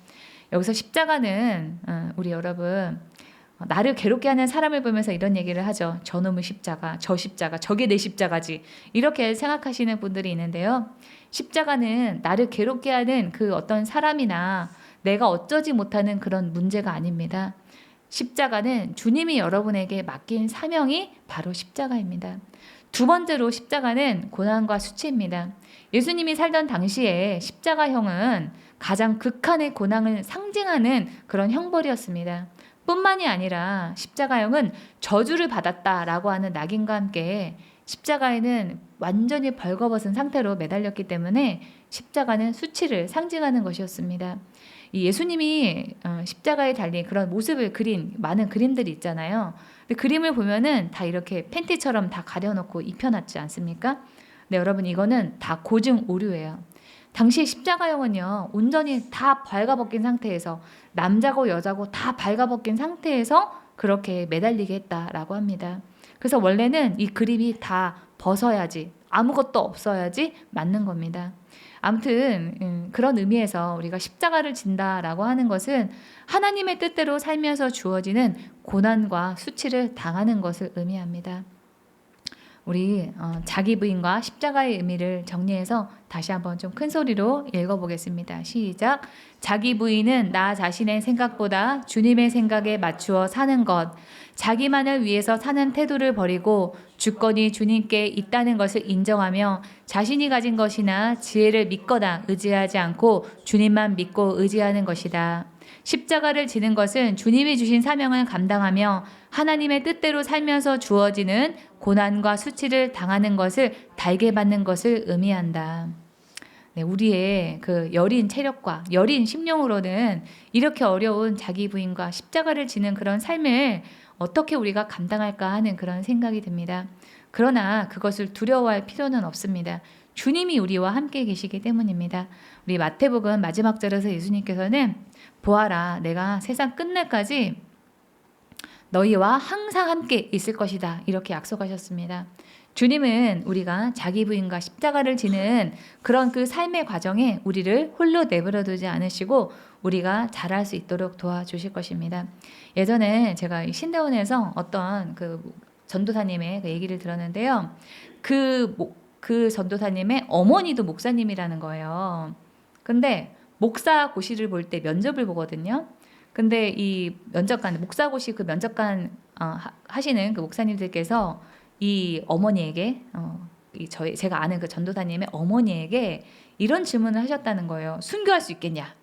여기서 십자가는 우리 여러분, 나를 괴롭게 하는 사람을 보면서 이런 얘기를 하죠. 저놈의 십자가, 저 십자가, 저게 내 십자가지, 이렇게 생각하시는 분들이 있는데요. 십자가는 나를 괴롭게 하는 그 어떤 사람이나 내가 어쩌지 못하는 그런 문제가 아닙니다. 십자가는 주님이 여러분에게 맡긴 사명이 바로 십자가입니다. 두 번째로 십자가는 고난과 수치입니다. 예수님이 살던 당시에 십자가형은 가장 극한의 고난을 상징하는 그런 형벌이었습니다. 뿐만이 아니라 십자가형은 저주를 받았다라고 하는 낙인과 함께 십자가에는 완전히 벌거벗은 상태로 매달렸기 때문에 십자가는 수치를 상징하는 것이었습니다. 이 예수님이 십자가에 달린 그런 모습을 그린 많은 그림들이 있잖아요. 근데 그림을 보면은 다 이렇게 팬티처럼 다 가려놓고 입혀놨지 않습니까? 네, 여러분, 이거는 다 고증 오류예요. 당시 십자가형은요, 온전히 다 발가벗긴 상태에서, 남자고 여자고 다 발가벗긴 상태에서 그렇게 매달리게 했다라고 합니다. 그래서 원래는 이 그림이 다 벗어야지, 아무것도 없어야지 맞는 겁니다. 아무튼 그런 의미에서 우리가 십자가를 진다라고 하는 것은 하나님의 뜻대로 살면서 주어지는 고난과 수치를 당하는 것을 의미합니다. 우리 자기 부인과 십자가의 의미를 정리해서 다시 한번 좀 큰 소리로 읽어보겠습니다. 시작. 자기 부인은 나 자신의 생각보다 주님의 생각에 맞추어 사는 것, 자기만을 위해서 사는 태도를 버리고 주권이 주님께 있다는 것을 인정하며 자신이 가진 것이나 지혜를 믿거나 의지하지 않고 주님만 믿고 의지하는 것이다. 십자가를 지는 것은 주님이 주신 사명을 감당하며 하나님의 뜻대로 살면서 주어지는 고난과 수치를 당하는 것을 달게 받는 것을 의미한다. 네, 우리의 그 여린 체력과 여린 심령으로는 이렇게 어려운 자기 부인과 십자가를 지는 그런 삶을 어떻게 우리가 감당할까 하는 그런 생각이 듭니다. 그러나 그것을 두려워할 필요는 없습니다. 주님이 우리와 함께 계시기 때문입니다. 우리 마태복음 마지막 절에서 예수님께서는 보아라, 내가 세상 끝날까지 너희와 항상 함께 있을 것이다, 이렇게 약속하셨습니다. 주님은 우리가 자기 부인과 십자가를 지는 그런 그 삶의 과정에 우리를 홀로 내버려 두지 않으시고 우리가 잘할 수 있도록 도와주실 것입니다. 예전에 제가 신대원에서 어떤 그 전도사님의 그 얘기를 들었는데요. 그 전도사님의 어머니도 목사님이라는 거예요. 근데 목사고시를 볼 때 면접을 보거든요. 근데 이 면접관, 목사고시 그 면접관 하시는 그 목사님들께서 이 어머니에게 제가 아는 그 전도사님의 어머니에게 이런 질문을 하셨다는 거예요. 순교할 수 있겠냐?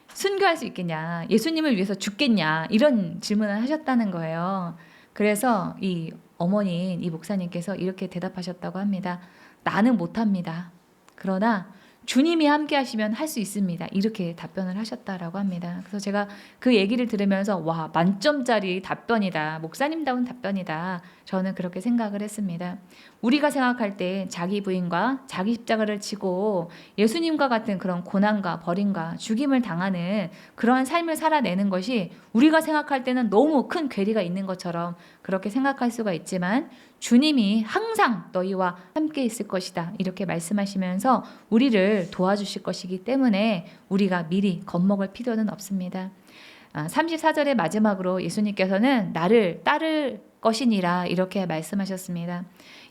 순교할 수 있겠냐? 예수님을 위해서 죽겠냐? 이런 질문을 하셨다는 거예요. 그래서 이 어머니인 이 목사님께서 이렇게 대답하셨다고 합니다. 나는 못합니다. 그러나 주님이 함께 하시면 할 수 있습니다. 이렇게 답변을 하셨다라고 합니다. 그래서 제가 그 얘기를 들으면서 와, 만점짜리 답변이다. 목사님다운 답변이다. 저는 그렇게 생각을 했습니다. 우리가 생각할 때 자기 부인과 자기 십자가를 지고 예수님과 같은 그런 고난과 버림과 죽임을 당하는 그러한 삶을 살아내는 것이 우리가 생각할 때는 너무 큰 괴리가 있는 것처럼 그렇게 생각할 수가 있지만 주님이 항상 너희와 함께 있을 것이다, 이렇게 말씀하시면서 우리를 도와주실 것이기 때문에 우리가 미리 겁먹을 필요는 없습니다. 34절의 마지막으로 예수님께서는 나를 것이니라 이렇게 말씀하셨습니다.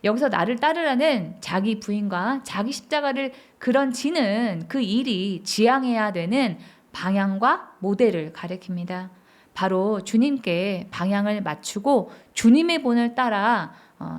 여기서 나를 따르라는 자기 부인과 자기 십자가를 그런 지는 그 일이 지향해야 되는 방향과 모델을 가리킵니다. 바로 주님께 방향을 맞추고 주님의 본을 따라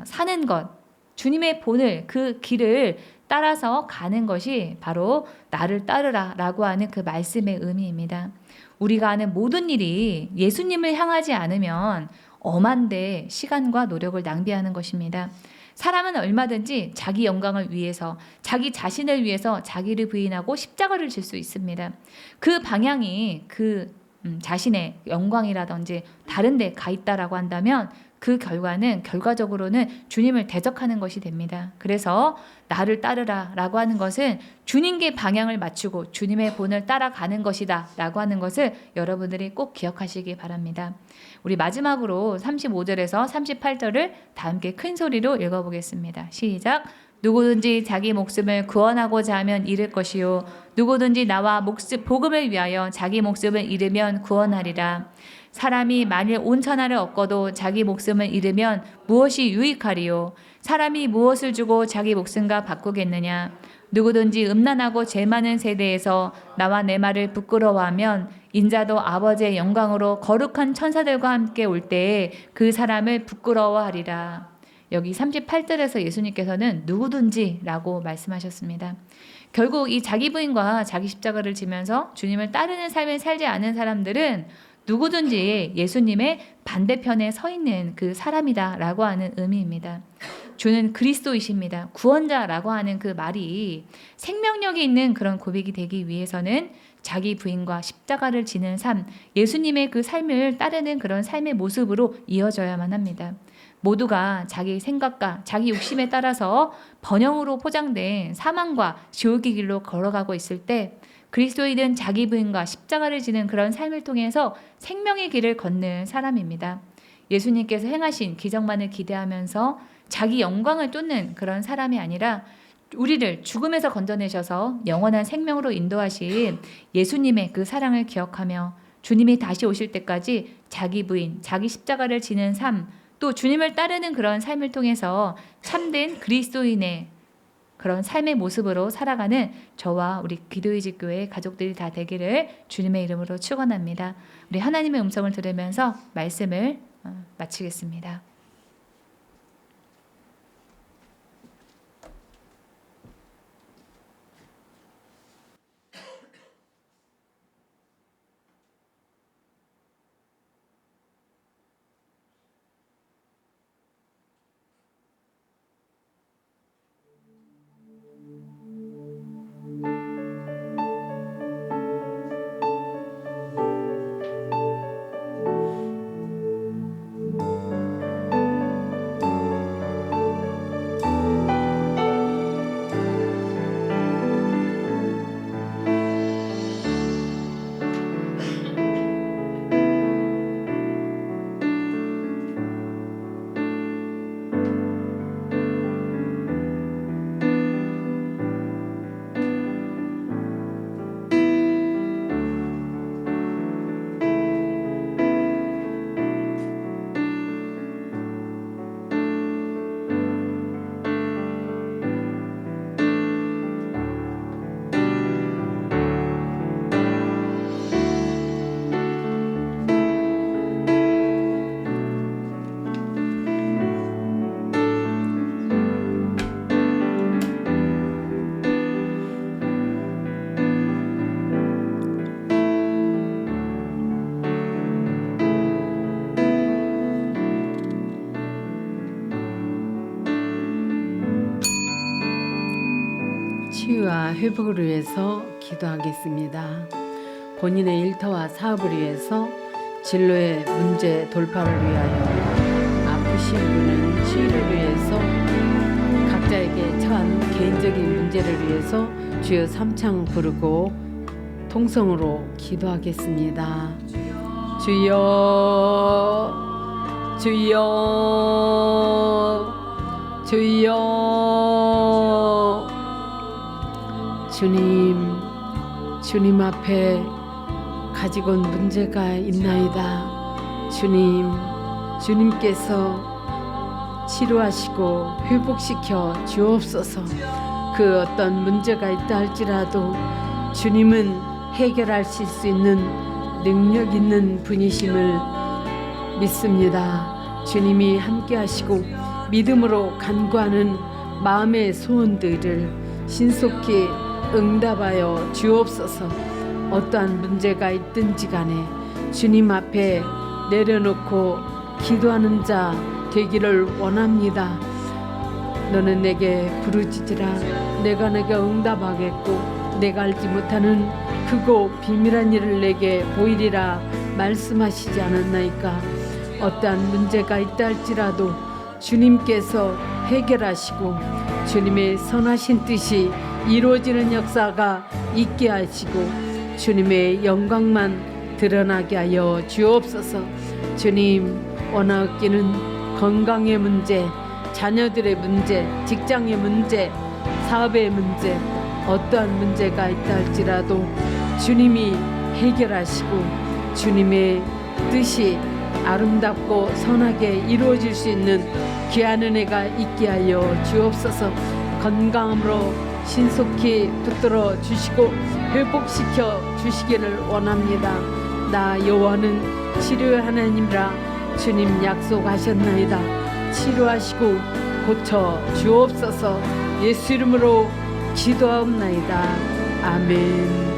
사는 것, 주님의 본을 그 길을 따라서 가는 것이 바로 나를 따르라 라고 하는 그 말씀의 의미입니다. 우리가 하는 모든 일이 예수님을 향하지 않으면 엄한데 시간과 노력을 낭비하는 것입니다. 사람은 얼마든지 자기 영광을 위해서, 자기 자신을 위해서 자기를 부인하고 십자가를 질 수 있습니다. 그 방향이 그 자신의 영광이라든지 다른 데 가 있다라고 한다면 그 결과적으로는 주님을 대적하는 것이 됩니다. 그래서 나를 따르라 라고 하는 것은 주님께 방향을 맞추고 주님의 본을 따라가는 것이다 라고 하는 것을 여러분들이 꼭 기억하시기 바랍니다. 우리 마지막으로 35절에서 38절을 다 함께 큰 소리로 읽어보겠습니다. 시작. 누구든지 자기 목숨을 구원하고자 하면 잃을 것이요 누구든지 나와 복음을 위하여 자기 목숨을 잃으면 구원하리라. 사람이 만일 온 천하를 얻고도 자기 목숨을 잃으면 무엇이 유익하리요? 사람이 무엇을 주고 자기 목숨과 바꾸겠느냐? 누구든지 음란하고 죄 많은 세대에서 나와 내 말을 부끄러워하면 인자도 아버지의 영광으로 거룩한 천사들과 함께 올 때에 그 사람을 부끄러워하리라. 여기 38절에서 예수님께서는 누구든지 라고 말씀하셨습니다. 결국 이 자기 부인과 자기 십자가를 지면서 주님을 따르는 삶을 살지 않은 사람들은 누구든지 예수님의 반대편에 서 있는 그 사람이다 라고 하는 의미입니다. 주는 그리스도이십니다. 구원자라고 하는 그 말이 생명력이 있는 그런 고백이 되기 위해서는 자기 부인과 십자가를 지는 삶, 예수님의 그 삶을 따르는 그런 삶의 모습으로 이어져야만 합니다. 모두가 자기 생각과 자기 욕심에 따라서 번영으로 포장된 사망과 지옥의 길로 걸어가고 있을 때 그리스도인은 자기 부인과 십자가를 지는 그런 삶을 통해서 생명의 길을 걷는 사람입니다. 예수님께서 행하신 기적만을 기대하면서 자기 영광을 쫓는 그런 사람이 아니라 우리를 죽음에서 건져내셔서 영원한 생명으로 인도하신 예수님의 그 사랑을 기억하며 주님이 다시 오실 때까지 자기 부인, 자기 십자가를 지는 삶, 또 주님을 따르는 그런 삶을 통해서 참된 그리스도인의 그런 삶의 모습으로 살아가는 저와 우리 기도의 집 교회 가족들이 다 되기를 주님의 이름으로 축원합니다. 우리 하나님의 음성을 들으면서 말씀을 마치겠습니다. 치유와 회복을 위해서 기도하겠습니다. 본인의 일터와 사업을 위해서 진로의 문제 돌파를 위하여 아프신 분은 치유를 위해서 각자에게 처한 개인적인 문제를 위해서 주여 삼창 부르고 통성으로 기도하겠습니다. 주여 주여 주여 주님 앞에 가지고 온 문제가 있나이다. 주님 주님께서 치료하시고 회복시켜 주옵소서. 그 어떤 문제가 있다 할지라도 주님은 해결하실 수 있는 능력 있는 분이심을 믿습니다. 주님이 함께 하시고 믿음으로 간구하는 마음의 소원들을 신속히 응답하여 주옵소서. 어떠한 문제가 있든지 간에 주님 앞에 내려놓고 기도하는 자 되기를 원합니다. 너는 내게 부르짖으라. 내가 내게 응답하겠고 내가 알지 못하는 크고 비밀한 일을 내게 보이리라 말씀하시지 않았나이까. 어떠한 문제가 있다 할지라도 주님께서 해결하시고 주님의 선하신 뜻이 이루어지는 역사가 있게 하시고 주님의 영광만 드러나게 하여 주옵소서. 주님, 원하옵기는 건강의 문제, 자녀들의 문제, 직장의 문제, 사업의 문제, 어떠한 문제가 있다 할지라도 주님이 해결하시고 주님의 뜻이 아름답고 선하게 이루어질 수 있는 귀한 은혜가 있게 하여 주옵소서. 건강함으로 신속히 붙들어 주시고 회복시켜 주시기를 원합니다. 나 여호와는 치료의 하나님이라 주님 약속하셨나이다. 치료하시고 고쳐 주옵소서. 예수 이름으로 기도하옵나이다. 아멘.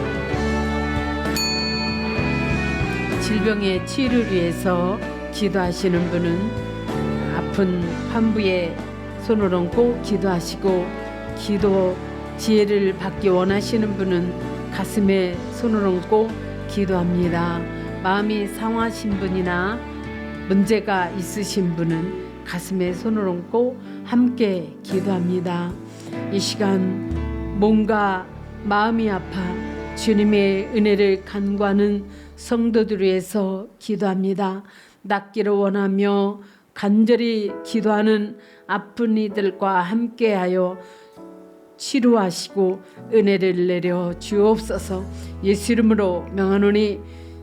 질병의 치유를 위해서 기도하시는 분은 아픈 환부에 손을 얹고 기도하시고, 기도 지혜를 받기 원하시는 분은 가슴에 손을 얹고 기도합니다. 마음이 상하신 분이나 문제가 있으신 분은 가슴에 손을 얹고 함께 기도합니다. 이 시간 몸과 마음이 아파 주님의 은혜를 간구하는 성도들 위해서 기도합니다. 낫기를 원하며 간절히 기도하는 아픈 이들과 함께하여 치료하시고 은혜를 내려 주옵소서. 예수 이름으로 명하노니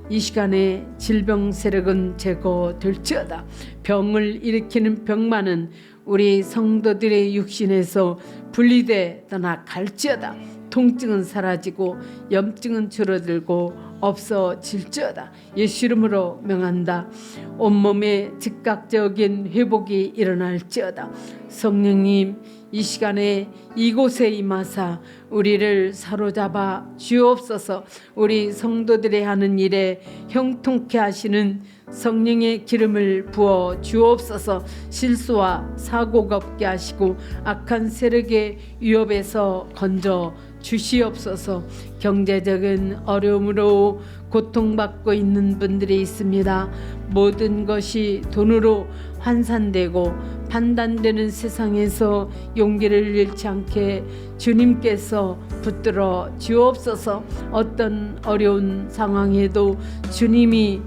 이 시간에 질병 세력은 제거될지어다. 병을 일으키는 병만은 우리 성도들의 육신에서 분리돼 떠나 갈지어다. 통증은 사라지고 염증은 줄어들고 없어질지어다. 예수 이름으로 명한다. 온몸에 즉각적인 회복이 일어날지어다. 성령님, 이 시간에 이곳에 임하사 우리를 사로잡아 주옵소서. 우리 성도들의 하는 일에 형통케 하시는 성령의 기름을 부어 주옵소서. 실수와 사고가 없게 하시고 악한 세력의 위협에서 건져 주시옵소서. 경제적인 어려움으로 고통받고 있는 분들이 있습니다. 모든 것이 돈으로 환산되고 판단되는 세상에서 용기를 잃지 않게 주님께서 붙들어 주옵소서. 어떤 어려운 상황에도 주님이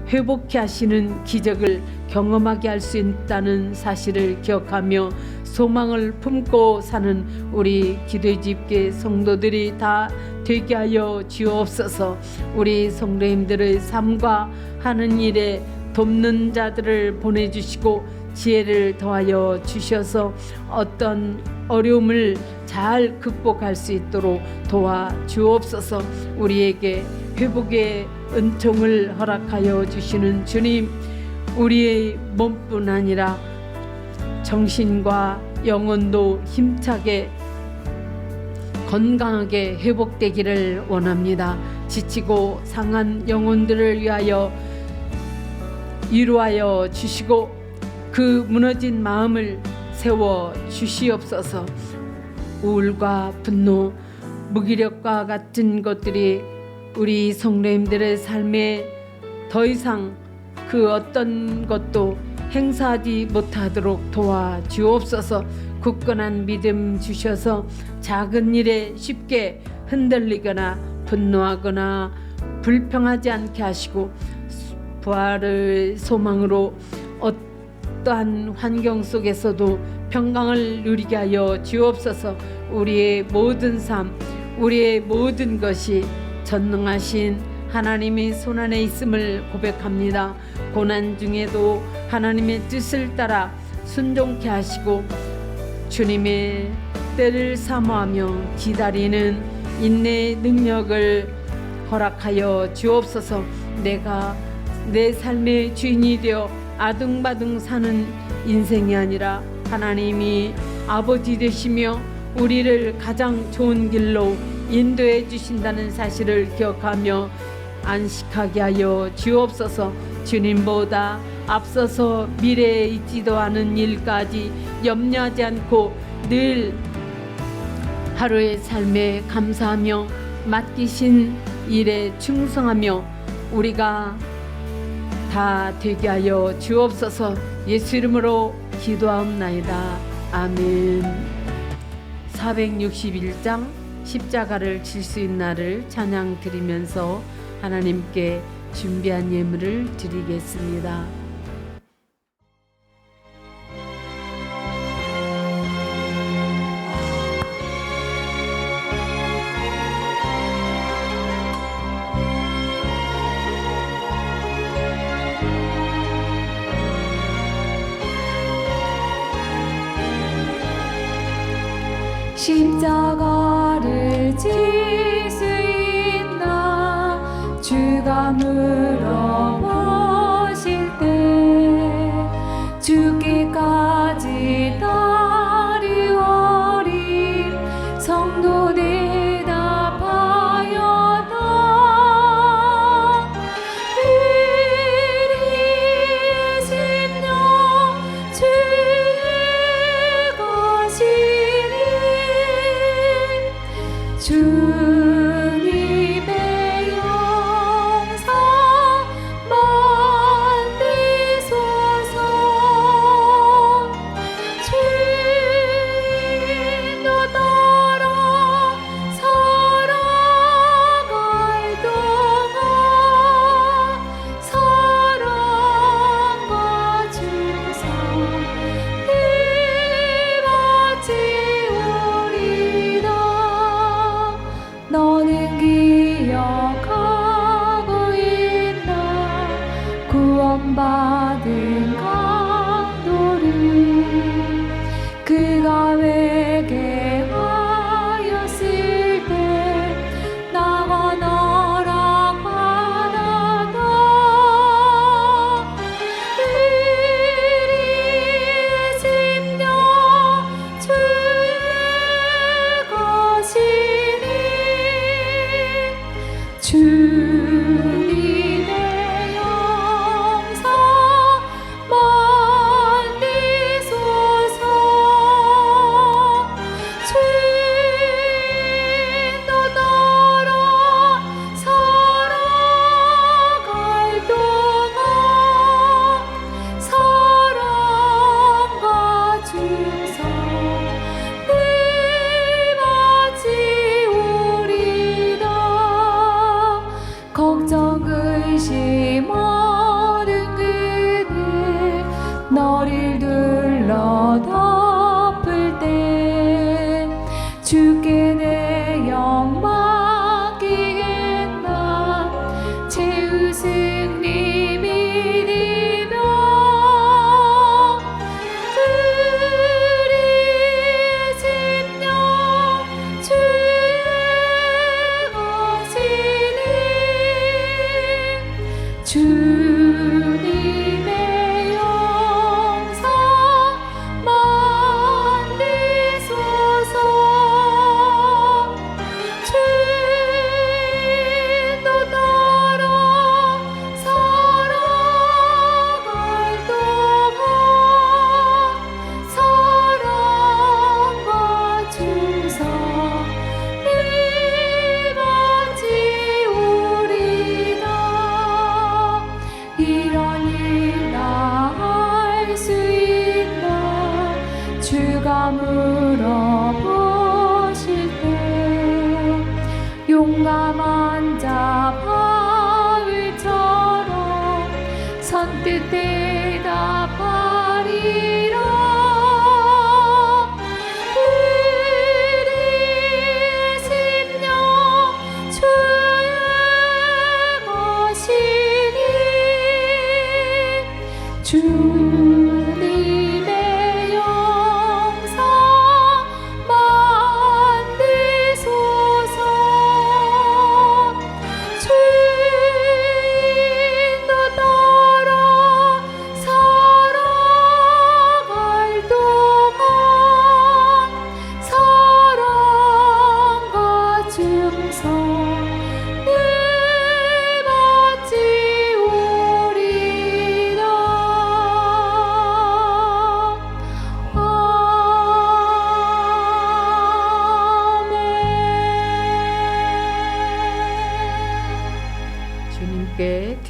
회복케 하시는 기적을 경험하게 할 수 있다는 사실을 기억하며 소망을 품고 사는 우리 기도의 집계 성도들이 다 되게 하여 주옵소서. 우리 성도님들의 삶과 하는 일에 돕는 자들을 보내주시고 지혜를 더하여 주셔서 어떤 어려움을 잘 극복할 수 있도록 도와주옵소서. 우리에게 회복의 은총을 허락하여 주시는 주님, 우리의 몸뿐 아니라 정신과 영혼도 힘차게 건강하게 회복되기를 원합니다. 지치고 상한 영혼들을 위하여 위로하여 주시고 그 무너진 마음을 세워 주시옵소서. 우울과 분노, 무기력과 같은 것들이 우리 성도님들의 삶에 더 이상 그 어떤 것도 행사하지 못하도록 도와주옵소서. 굳건한 믿음 주셔서 작은 일에 쉽게 흔들리거나 분노하거나 불평하지 않게 하시고 부활의 소망으로 어떠한 환경 속에서도 평강을 누리게 하여 주옵소서. 우리의 모든 삶, 우리의 모든 것이 전능하신 하나님의 손안에 있음을 고백합니다. 고난 중에도 하나님의 뜻을 따라 순종케 하시고 주님의 때를 사모하며 기다리는 인내의 능력을 허락하여 주옵소서. 내가 내 삶의 주인이 되어 아등바등 사는 인생이 아니라 하나님이 아버지 되시며 우리를 가장 좋은 길로 인도해 주신다는 사실을 기억하며 안식하게 하여 주옵소서. 주님보다 앞서서 미래에 있지도 않은 일까지 염려하지 않고 늘 하루의 삶에 감사하며 맡기신 일에 충성하며 우리가 다 되게 하여 주옵소서. 예수 이름으로 기도하옵나이다. 아멘. 461장 십자가를 질 수 있는 날을 찬양 드리면서 하나님께 준비한 예물을 드리겠습니다. 십자가를 질 수 있나 주가 물어보실 때 죽기까지 따르오리. 성도 대답하여다. 우리의 심령 주의 것이니 주님의 영상 만드소서. 주인도 따라 살아갈 동안 사랑과 충성 되어지우리다. 너는 기억하고 있나 구원받은 강도를 그가 회개하였을 때 나가 너랑 받았다. 우리의 심령 주의 것이니 주님의 영상 만드소서. 주인도 따라 살아갈 동안 사랑과 충성 되어지우리다. 걱정 의심 어른 그늘 너를 둘러 덮을 때 주께 내 영 맡기겠나. 최우승 님 믿으며 우리의 심령 주의 것이니 주님의 영상 만드소서. 주인도 따라 살아갈 동안 사랑과 충성 되어지우리다. 이런 일 나 할 수 있나 주가 물어보실 때 용감한 자 바울처럼 선뜻 대답하리라. 우리의 심령 주의 것이니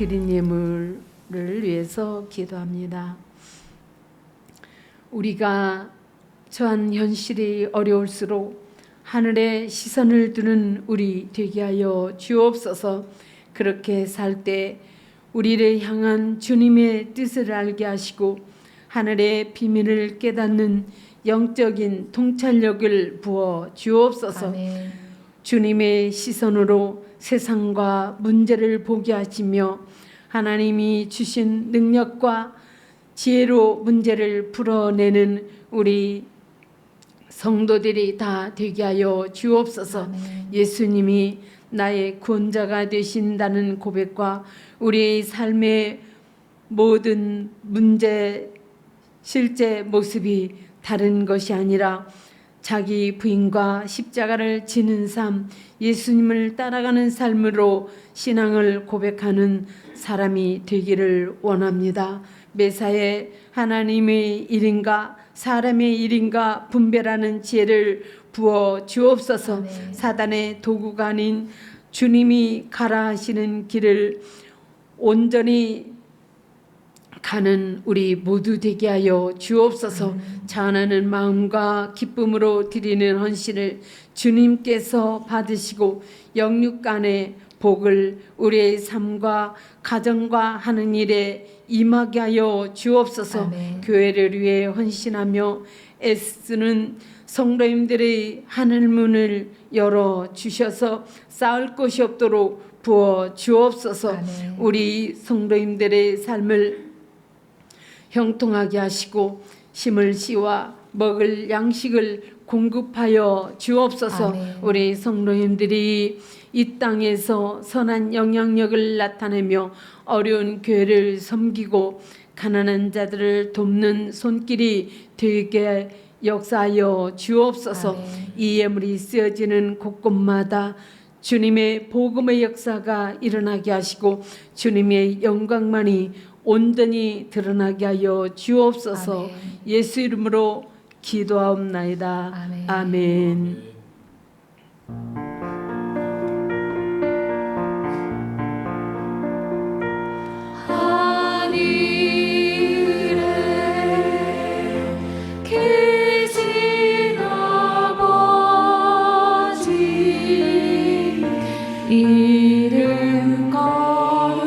드린 예물을 위해서 기도합니다. 우리가 처한 현실이 어려울수록 하늘에 시선을 두는 우리 되게 하여 주옵소서. 그렇게 살 때 우리를 향한 주님의 뜻을 알게 하시고 하늘의 비밀을 깨닫는 영적인 통찰력을 부어 주옵소서. 아멘. 주님의 시선으로 세상과 문제를 보게 하시며 하나님이 주신 능력과 지혜로 문제를 풀어내는 우리 성도들이 다 되게 하여 주옵소서. 아멘. 예수님이 나의 구원자가 되신다는 고백과 우리의 삶의 모든 문제 실제 모습이 다른 것이 아니라 자기 부인과 십자가를 지는 삶, 예수님을 따라가는 삶으로 신앙을 고백하는 사람이 되기를 원합니다. 매사에 하나님의 일인가 사람의 일인가 분별하는 지혜를 부어 주옵소서. 아멘. 사단의 도구가 아닌 주님이 가라 하시는 길을 온전히 가는 우리 모두 되게 하여 주옵소서. 자원하는 마음과 기쁨으로 드리는 헌신을 주님께서 받으시고 영육간의 복을 우리의 삶과 가정과 하는 일에 임하게 하여 주옵소서. 아멘. 교회를 위해 헌신하며 애쓰는 성도님들의 하늘 문을 열어 주셔서 쌓을 곳이 없도록 부어 주옵소서. 아멘. 우리 성도님들의 삶을 형통하게 하시고 심을 씨와 먹을 양식을 공급하여 주옵소서. 아멘. 우리 성도님들이 이 땅에서 선한 영향력을 나타내며 어려운 교회를 섬기고 가난한 자들을 돕는 손길이 되게 역사하여 주옵소서. 아멘. 이 예물이 쓰여지는 곳곳마다 주님의 복음의 역사가 일어나게 하시고 주님의 영광만이 온전히 드러나게 하여 주옵소서. 아멘. 예수 이름으로 기도하옵나이다. 아멘. 아멘. 하늘에 계신 아버지 이름 거룩하사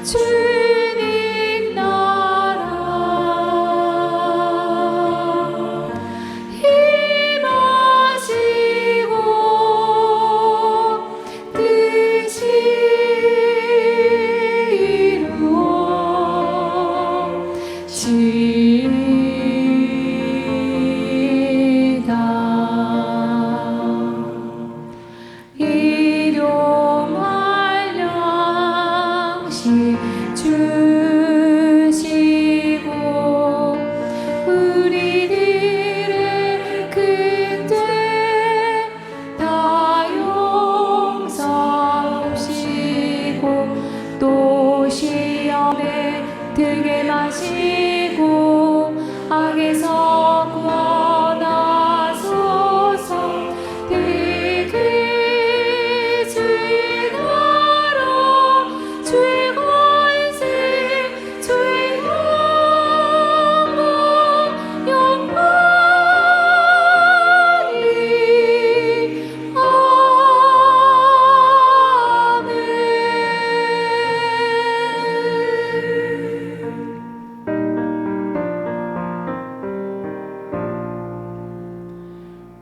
주님 나라 임하시고 뜻이 이루어지이다. 일용할 양식 주시고 우리들의 그때 다 용서하시고 또 시험에 들게 마시고 악에서 구원하소서. 되게 주의 나라 주의 권세 주의 영광이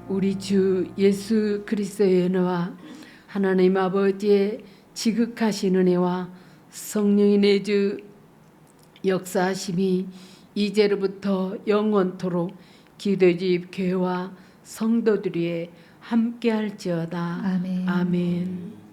우리 주 예수 그리스도의 은혜와 하나님 아버지의 지극하신 은혜와 성령의 내주 역사하심이 이제로부터 영원토록 기도집 교회와 성도들 위에 함께할지어다. 아멘. 아멘.